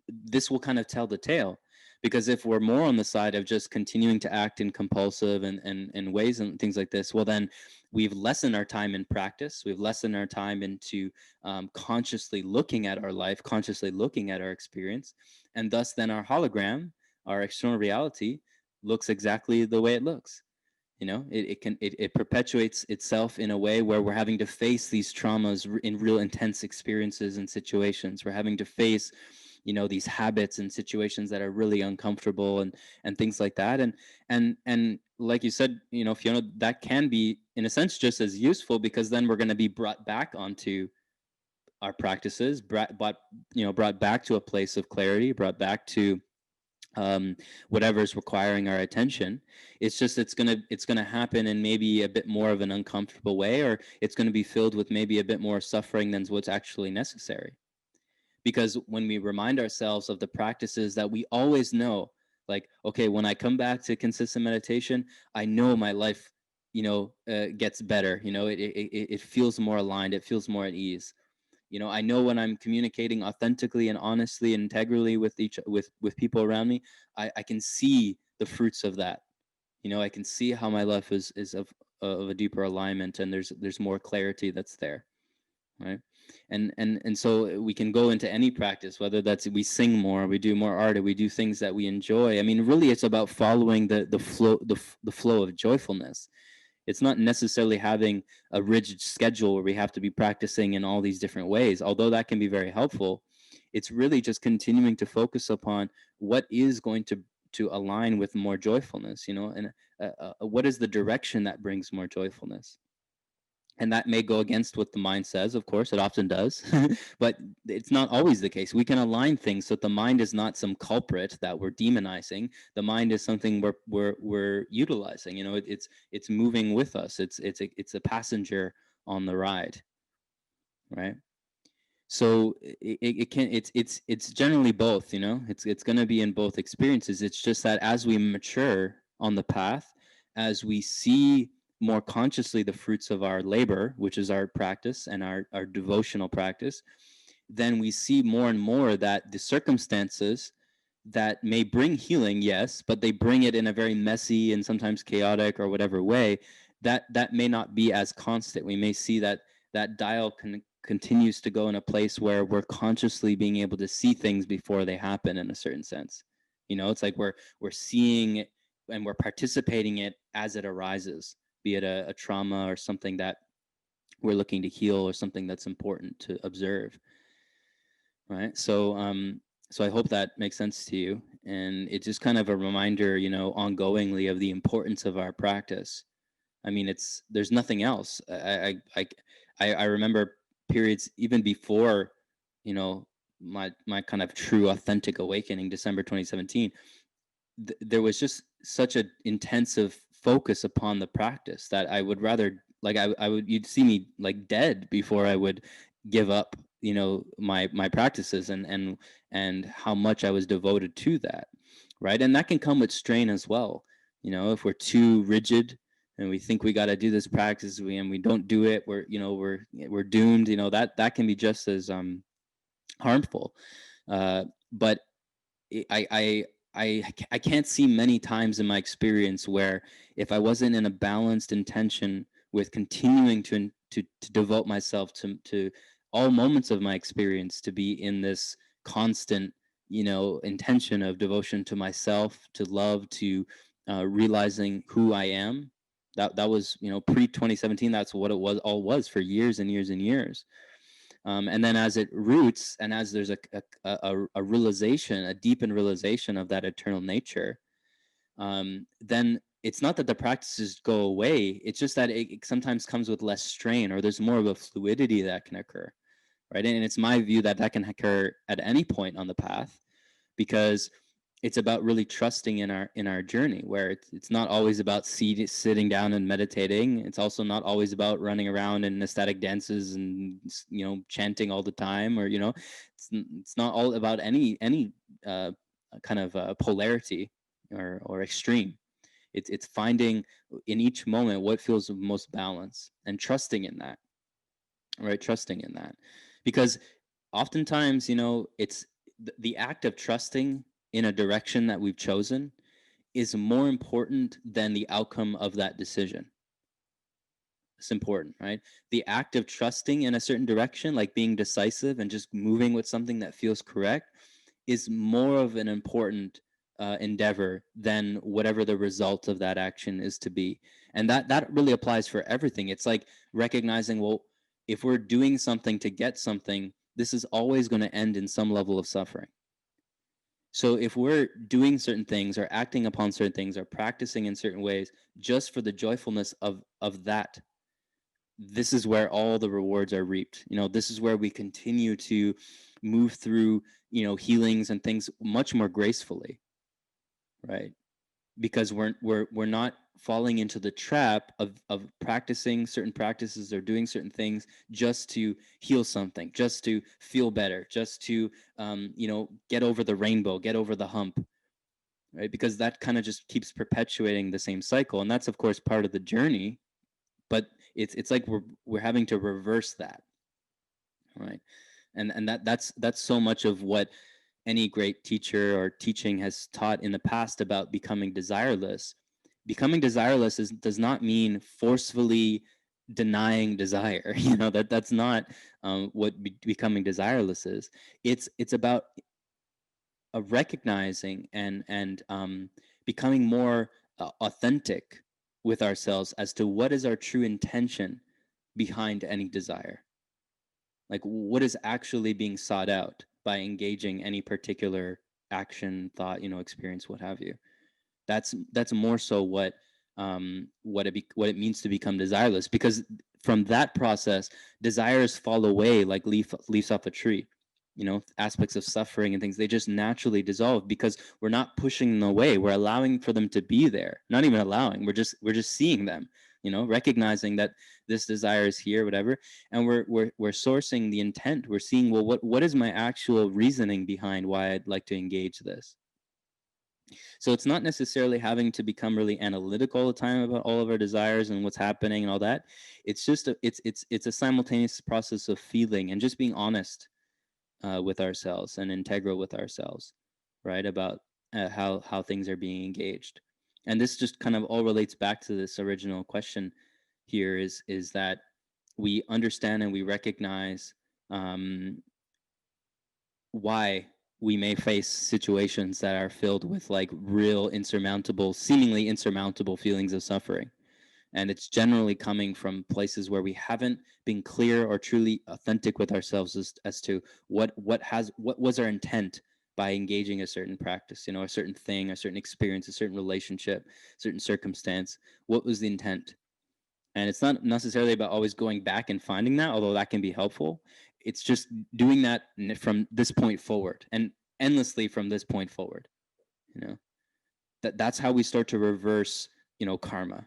This will kind of tell the tale, because if we're more on the side of just continuing to act in compulsive and ways and things like this, well, then we've lessened our time in practice. We've lessened our time into consciously looking at our life, consciously looking at our experience, and thus then our hologram, our external reality, looks exactly the way it looks. It perpetuates itself in a way where we're having to face these traumas in real intense experiences and situations. We're having to face these habits and situations that are really uncomfortable, and things like that. And like you said, Fiona, that can be in a sense just as useful, because then we're going to be brought back onto our practices, brought back to a place of clarity, brought back to whatever's requiring our attention. It's just it's gonna happen in maybe a bit more of an uncomfortable way, or it's going to be filled with maybe a bit more suffering than what's actually necessary. Because when we remind ourselves of the practices that we always know, like, okay, when I come back to consistent meditation, I know my life gets better. It feels more aligned, it feels more at ease. I know when I'm communicating authentically and honestly and integrally with people around me, I can see the fruits of that. I can see how my life is of a deeper alignment, and there's more clarity that's there, right? And so we can go into any practice, whether that's we sing more, we do more art, or we do things that we enjoy. I mean, really, it's about following the flow of joyfulness. It's not necessarily having a rigid schedule where we have to be practicing in all these different ways, although that can be very helpful. It's really just continuing to focus upon what is going to align with more joyfulness, and what is the direction that brings more joyfulness. And that may go against what the mind says, of course, it often does, but it's not always the case. We can align things so that the mind is not some culprit that we're demonizing. The mind is something we're utilizing. It's moving with us. It's a passenger on the ride, right? So it can it's generally both. It's going to be in both experiences. It's just that as we mature on the path, as we see more consciously the fruits of our labor, which is our practice and our devotional practice, then we see more and more that the circumstances that may bring healing, yes, but they bring it in a very messy and sometimes chaotic or whatever way, that may not be as constant. We may see that dial continues to go in a place where we're consciously being able to see things before they happen, in a certain sense. It's like we're seeing it, and we're participating it as it arises, be it a trauma or something that we're looking to heal, or something that's important to observe, right? So I hope that makes sense to you, and it's just kind of a reminder, ongoingly, of the importance of our practice. I mean, there's nothing else. I remember periods even before, my kind of true authentic awakening, December 2017. There was just such an intensive focus upon the practice that I would rather, like, I would you'd see me like dead before I would give up, my practices, and how much I was devoted to that, right? And that can come with strain as well. If we're too rigid and we think we got to do this practice, and we don't do it, we're doomed. That can be just as harmful. But I can't see many times in my experience where, if I wasn't in a balanced intention with continuing to devote myself to all moments of my experience, to be in this constant, intention of devotion to myself, to love, to realizing who I am. That was, pre 2017. That's what it was for years and years and years. And then as it roots, and as there's a realization, a deepened realization of that eternal nature, then it's not that the practices go away. It's just that it sometimes comes with less strain, or there's more of a fluidity that can occur, right? And it's my view that that can occur at any point on the path, because it's about really trusting in our journey, where it's not always about sitting down and meditating. It's also not always about running around in ecstatic dances and chanting all the time, or it's not all about any uh, kind of polarity or extreme. It's finding in each moment what feels most balanced and trusting in that, right? Trusting in that, because oftentimes, it's the act of trusting in a direction that we've chosen is more important than the outcome of that decision. It's important, right? The act of trusting in a certain direction, like being decisive and just moving with something that feels correct, is more of an important endeavor than whatever the result of that action is to be. And that really applies for everything. It's like recognizing, well, if we're doing something to get something, this is always going to end in some level of suffering. So if we're doing certain things or acting upon certain things or practicing in certain ways just for the joyfulness of that, this is where all the rewards are reaped. This is where we continue to move through, healings and things much more gracefully, right? Because we're not falling into the trap of practicing certain practices or doing certain things just to heal something, just to feel better, just to get over the rainbow, get over the hump, right? Because that kind of just keeps perpetuating the same cycle, and that's of course part of the journey. But it's like we're having to reverse that, right? And that's so much of what any great teacher or teaching has taught in the past about becoming desireless. Becoming desireless does not mean forcefully denying desire. That's not what becoming desireless is. It's about recognizing and becoming more authentic with ourselves as to what is our true intention behind any desire. Like, what is actually being sought out by engaging any particular action, thought, experience, what have you. That's more so what it means to become desireless, because from that process, desires fall away like leaves off a tree. Aspects of suffering and things, they just naturally dissolve because we're not pushing them away. We're allowing for them to be there. Not even allowing, we're just seeing them, recognizing that this desire is here, whatever. And we're sourcing the intent. We're seeing, well, what is my actual reasoning behind why I'd like to engage this. So it's not necessarily having to become really analytical all the time about all of our desires and what's happening and all that. It's just it's a simultaneous process of feeling and just being honest with ourselves and integral with ourselves, right? About how things are being engaged. And this just kind of all relates back to this original question here, is that we understand and we recognize why we may face situations that are filled with like real insurmountable, seemingly insurmountable feelings of suffering. And it's generally coming from places where we haven't been clear or truly authentic with ourselves as to what was our intent by engaging a certain practice, a certain thing, a certain experience, a certain relationship, certain circumstance. What was the intent? And it's not necessarily about always going back and finding that, although that can be helpful. It's just doing that from this point forward and endlessly from this point forward. You know, that's how we start to reverse, karma.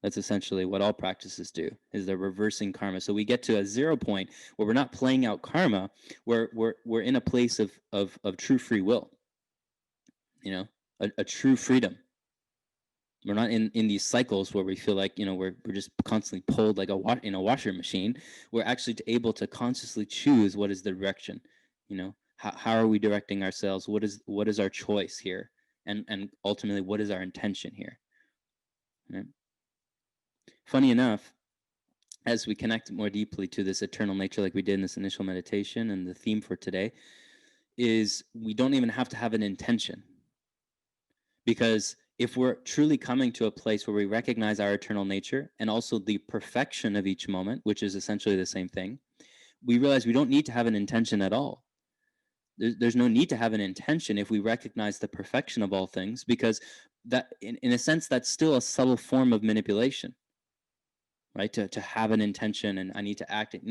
That's essentially what all practices do, is they're reversing karma. So we get to a 0 point where we're not playing out karma, where we're in a place of true free will, a true freedom. We're not in these cycles where we feel like, we're just constantly pulled like in a washer machine. We're actually able to consciously choose what is the direction. How are we directing ourselves? What is our choice here? And ultimately, what is our intention here? Right? Funny enough, as we connect more deeply to this eternal nature, like we did in this initial meditation, and the theme for today is we don't even have to have an intention. Because if we're truly coming to a place where we recognize our eternal nature and also the perfection of each moment, which is essentially the same thing, we realize we don't need to have an intention at all. There's no need to have an intention if we recognize the perfection of all things, because that, in a sense, that's still a subtle form of manipulation, right? To have an intention and I need to act it.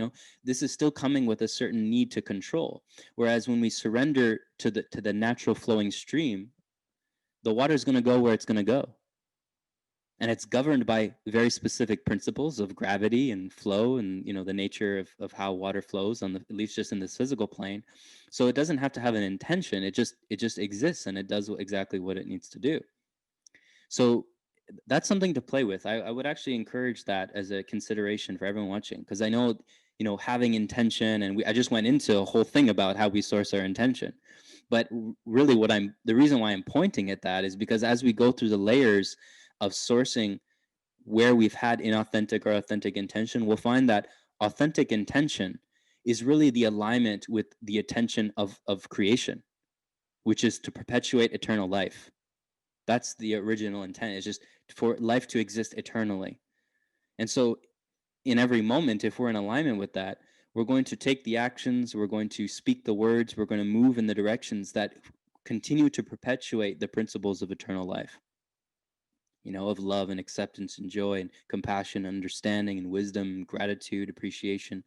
This is still coming with a certain need to control. Whereas when we surrender to the natural flowing stream, the water is going to go where it's going to go, and it's governed by very specific principles of gravity and flow, and the nature of how water flows on the, at least just in this physical plane. So it doesn't have to have an intention. It just exists, and it does exactly what it needs to do. So that's something to play with. I would actually encourage that as a consideration for everyone watching, because I know, having intention, and I just went into a whole thing about how we source our intention. But really, the reason why I'm pointing at that is because as we go through the layers of sourcing where we've had inauthentic or authentic intention, we'll find that authentic intention is really the alignment with the attention of creation, which is to perpetuate eternal life. That's the original intent, is just for life to exist eternally. And so in every moment, if we're in alignment with that, we're going to take the actions, we're going to speak the words, we're going to move in the directions that continue to perpetuate the principles of eternal life, of love and acceptance and joy and compassion, understanding and wisdom, gratitude, appreciation,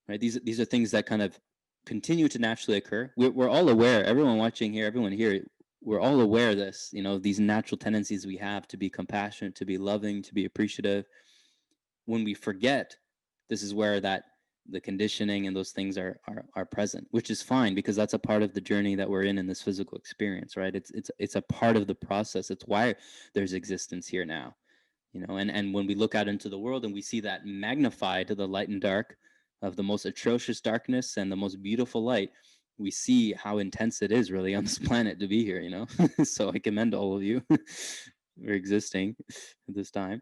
right? These are things that kind of continue to naturally occur. We're all aware, everyone watching here, everyone here, we're all aware of this, these natural tendencies we have to be compassionate, to be loving, to be appreciative. When we forget, this is where the conditioning and those things are present, which is fine, because that's a part of the journey that we're in this physical experience, right? It's a part of the process. It's why there's existence here now, and when we look out into the world and we see that magnified, the light and dark of the most atrocious darkness and the most beautiful light, we see how intense it is really on this planet to be here, so I commend all of you for existing at this time.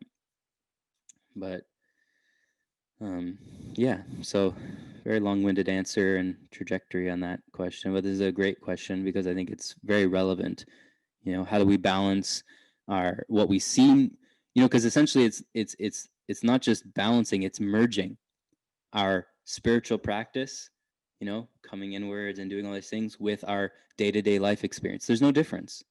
But yeah, so very long-winded answer and trajectory on that question, but this is a great question because I think it's very relevant. How do we balance what we see? Because essentially it's not just balancing, it's merging our spiritual practice, coming inwards and doing all these things with our day-to-day life experience. There's no difference.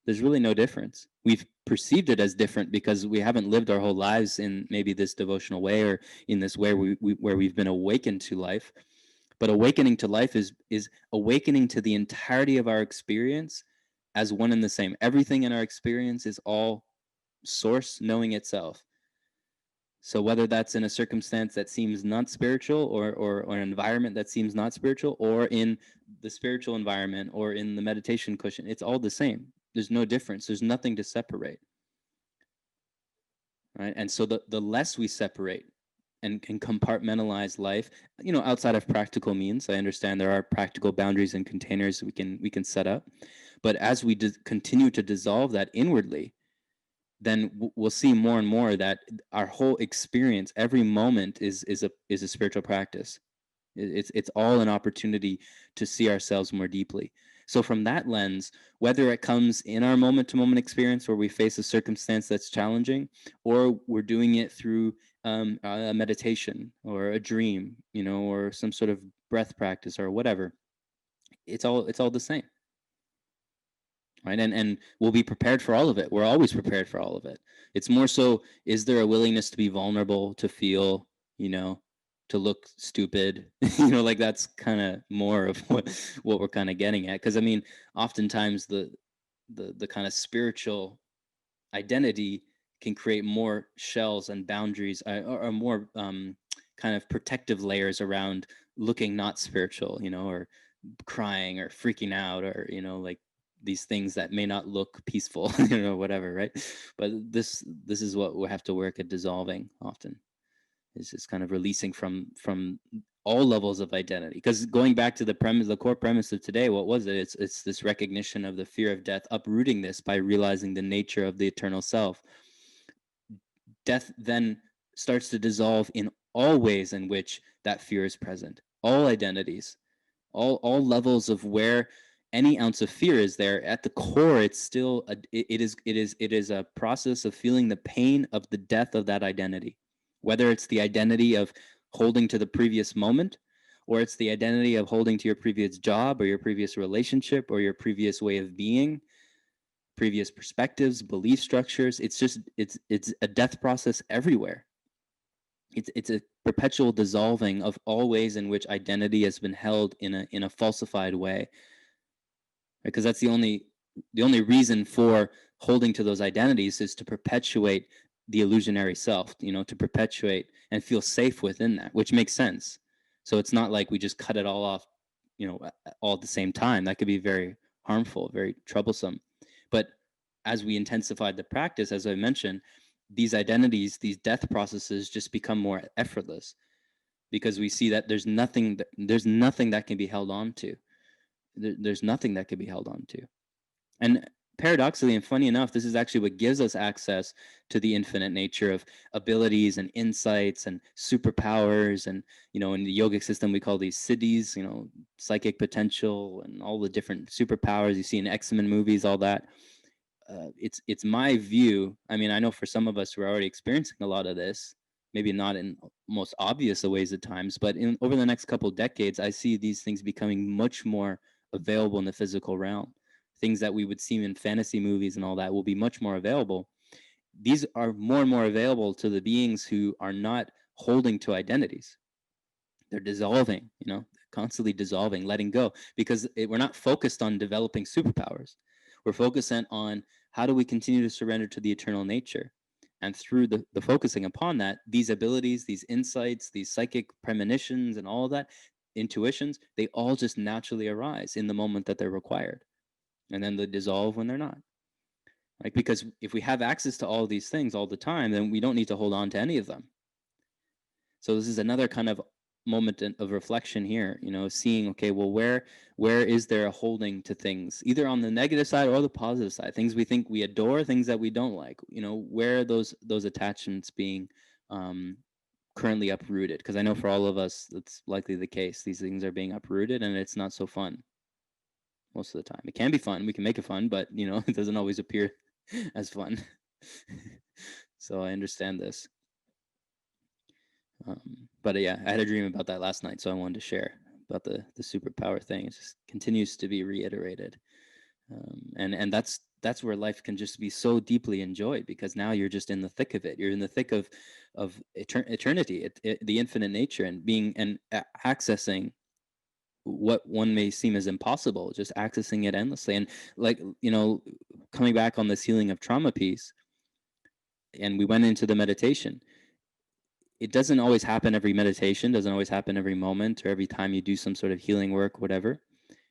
There's really no difference. We've perceived it as different because we haven't lived our whole lives in maybe this devotional way, or in this way where we've been awakened to life. But awakening to life is awakening to the entirety of our experience as one and the same. Everything in our experience is all source knowing itself. So whether that's in a circumstance that seems not spiritual, or an environment that seems not spiritual, or in the spiritual environment, or in the meditation cushion, it's all the same. There's no difference. There's nothing to separate. Right? And so the less we separate and can compartmentalize life, outside of practical means, I understand there are practical boundaries and containers we can set up. But as we continue to dissolve that inwardly, then we'll see more and more that our whole experience, every moment, is a spiritual practice. It's all an opportunity to see ourselves more deeply. So from that lens, whether it comes in our moment-to-moment experience where we face a circumstance that's challenging, or we're doing it through a meditation or a dream, or some sort of breath practice or whatever, it's all the same. Right. And we'll be prepared for all of it. We're always prepared for all of it. It's more so, is there a willingness to be vulnerable, to feel, to look stupid? Like that's kind of more of what we're kind of getting at. Because I mean, oftentimes the kind of spiritual identity can create more shells and boundaries, or more kind of protective layers around looking not spiritual, or crying or freaking out, or like these things that may not look peaceful, whatever, right? But this is what we have to work at dissolving often, is just kind of releasing from all levels of identity. Because going back to the core premise of today, what was it? It's this recognition of the fear of death, uprooting this by realizing the nature of the eternal self. Death then starts to dissolve in all ways in which that fear is present, all identities, all levels of where any ounce of fear is there. At the core, it's still it is a process of feeling the pain of the death of that identity, whether it's the identity of holding to the previous moment, or it's the identity of holding to your previous job or your previous relationship or your previous way of being, previous perspectives, belief structures. It's a death process everywhere. It's a perpetual dissolving of all ways in which identity has been held in a falsified way, because that's the only reason for holding to those identities is to perpetuate the illusionary self, to perpetuate and feel safe within that, which makes sense. So it's not like we just cut it all off, all at the same time. That could be very harmful, very troublesome. But as we intensified the practice, as I mentioned, these identities, these death processes just become more effortless, because we see that there's nothing that can be held on to. There's nothing that can be held on to. And paradoxically and funny enough, this is actually what gives us access to the infinite nature of abilities and insights and superpowers. And, in the yogic system, we call these siddhis, psychic potential and all the different superpowers you see in X-Men movies, all that. It's my view. I mean, I know for some of us who are already experiencing a lot of this, maybe not in most obvious of ways at times, but over the next couple of decades, I see these things becoming much more available in the physical realm. Things that we would see in fantasy movies and all that will be much more available. These are more and more available to the beings who are not holding to identities. They're dissolving, constantly dissolving, letting go, because we're not focused on developing superpowers. We're focusing on how do we continue to surrender to the eternal nature. And through the focusing upon that, these abilities, these insights, these psychic premonitions, and all of that, intuitions, they all just naturally arise in the moment that they're required. And then they dissolve when they're not. Like, because if we have access to all these things all the time, then we don't need to hold on to any of them. So this is another kind of moment of reflection here, seeing, okay, well, where is there a holding to things, either on the negative side or the positive side, things we think we adore, things that we don't like, where are those attachments being currently uprooted? Because I know for all of us, that's likely the case. These things are being uprooted, and it's not so fun most of the time. It can be fun. We can make it fun, but, it doesn't always appear as fun. So I understand this. But yeah, I had a dream about that last night, so I wanted to share about the superpower thing. It just continues to be reiterated, and that's where life can just be so deeply enjoyed, because now you're just in the thick of it. You're in the thick of eternity, the infinite nature, and being and accessing what one may seem as impossible, just accessing it endlessly. And like, coming back on this healing of trauma piece, and we went into the meditation. It doesn't always happen every meditation, doesn't always happen every moment or every time you do some sort of healing work, whatever.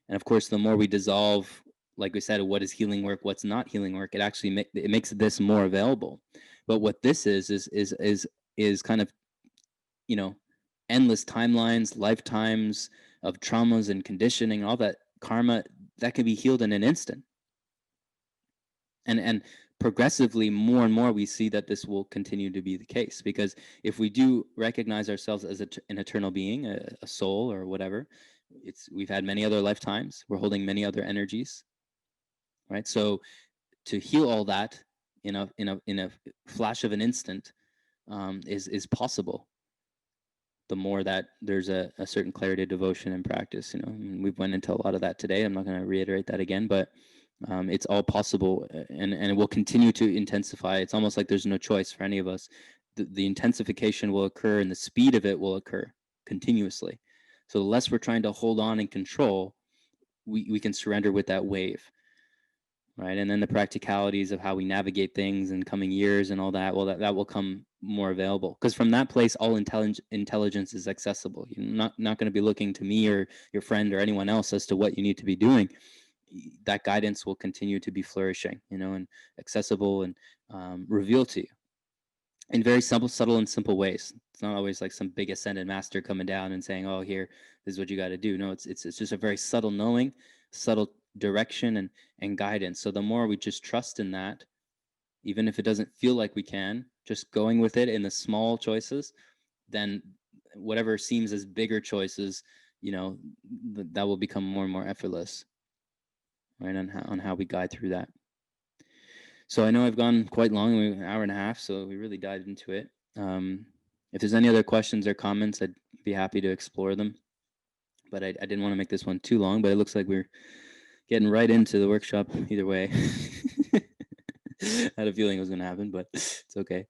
And of course, the more we dissolve, like we said, what is healing work, what's not healing work, it actually it makes this more available. But what this is kind of, endless timelines, lifetimes of traumas and conditioning, all that karma that can be healed in an instant. And progressively, more and more, we see that this will continue to be the case, because if we do recognize ourselves as an eternal being, a soul or whatever, we've had many other lifetimes, we're holding many other energies, right? So to heal all that in a flash of an instant, is possible, the more that there's a certain clarity of devotion and practice. And we've went into a lot of that today. I'm not going to reiterate that again, but it's all possible, and it will continue to intensify. It's almost like there's no choice for any of us. The intensification will occur, and the speed of it will occur continuously. So the less we're trying to hold on and control, we can surrender with that wave, right? And then the practicalities of how we navigate things in coming years and all that, well, that will come more available, because from that place, all intelligence is accessible. You're not going to be looking to me or your friend or anyone else as to what you need to be doing. That guidance will continue to be flourishing, and accessible, and revealed to you in very simple, subtle, and simple ways. It's not always like some big ascended master coming down and saying, "Oh, here, this is what you got to do." No, it's just a very subtle knowing, subtle direction, and guidance. So the more we just trust in that, even if it doesn't feel like we can, just going with it in the small choices, then whatever seems as bigger choices, that will become more and more effortless, right? On how we guide through that. So I know I've gone quite long, an hour and a half, so we really dived into it. If there's any other questions or comments, I'd be happy to explore them. But I didn't want to make this one too long, but it looks like we're getting right into the workshop either way. I had a feeling it was going to happen, but it's okay.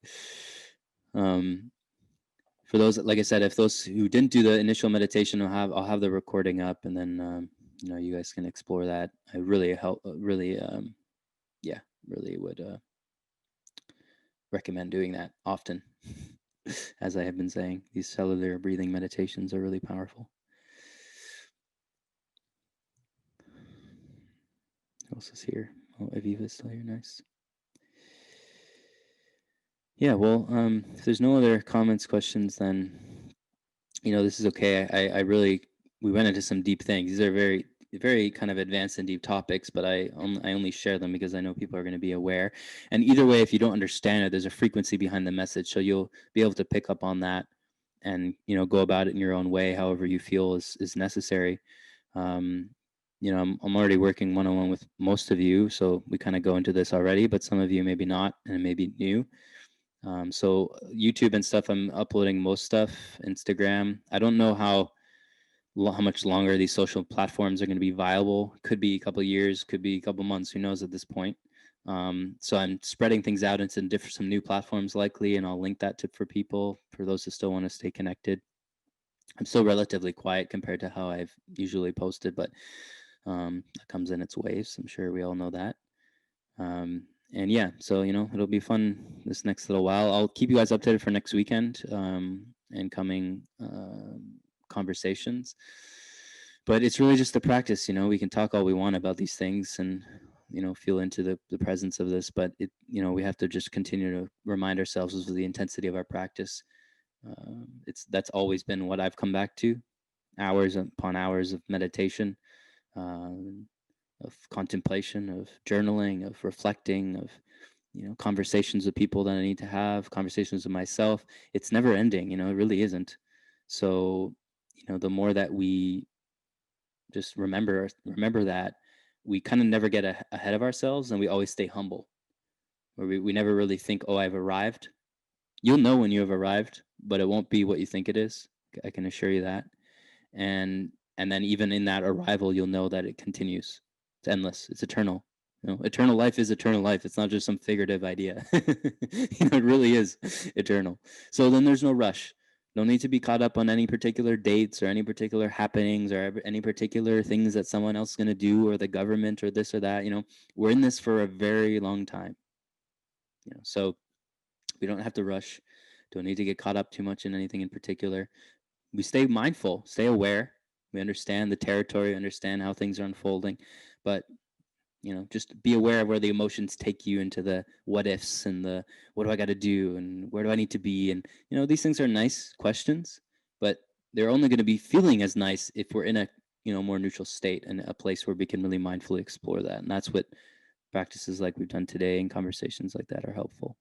For those, like I said, if those who didn't do the initial meditation, I'll have the recording up, and then you guys can explore that. I really really would recommend doing that often. As I have been saying, these cellular breathing meditations are really powerful. Who else is here? Oh, Aviva's still here. Nice. Yeah, well, if there's no other comments, questions, then this is okay. I really we went into some deep things. These are very kind of advanced and deep topics, but I only share them because I know people are going to be aware. And either way, if you don't understand it, there's a frequency behind the message, so you'll be able to pick up on that and go about it in your own way, however you feel is necessary. Um, I'm already working one-on-one with most of you, so we kind of go into this already, but some of you maybe not and maybe new. So YouTube and stuff, I'm uploading most stuff. Instagram, I don't know how much longer these social platforms are going to be viable. Could be a couple of years, could be a couple of months. Who knows at this point? So I'm spreading things out into some new platforms likely, and I'll link that for people, for those who still want to stay connected. I'm still relatively quiet compared to how I've usually posted, but that comes in its waves. I'm sure we all know that. And yeah, so it'll be fun this next little while. I'll keep you guys updated for next weekend and coming conversations. But it's really just a practice. We can talk all we want about these things and feel into the presence of this, but we have to just continue to remind ourselves of the intensity of our practice. That's always been what I've come back to, hours upon hours of meditation, of contemplation, of journaling, of reflecting, of conversations with people that I need to have, conversations with myself. It's never ending. It really isn't. So the more that we just remember that, we kind of never get ahead of ourselves, and we always stay humble, where we never really think, oh, I've arrived. You'll know when you have arrived, but it won't be what you think it is. I can assure you that. And then even in that arrival, you'll know that it continues. It's endless. It's eternal. Eternal life is eternal life. It's not just some figurative idea. It really is eternal. So then there's no rush. No need to be caught up on any particular dates or any particular happenings or any particular things that someone else is going to do, or the government or this or that. We're in this for a very long time. So we don't have to rush. Don't need to get caught up too much in anything in particular. We stay mindful, stay aware. We understand the territory, understand how things are unfolding, but just be aware of where the emotions take you into the what ifs and the what do I got to do and where do I need to be, and these things are nice questions, but they're only going to be feeling as nice if we're in a more neutral state and a place where we can really mindfully explore that, and that's what practices like we've done today and conversations like that are helpful.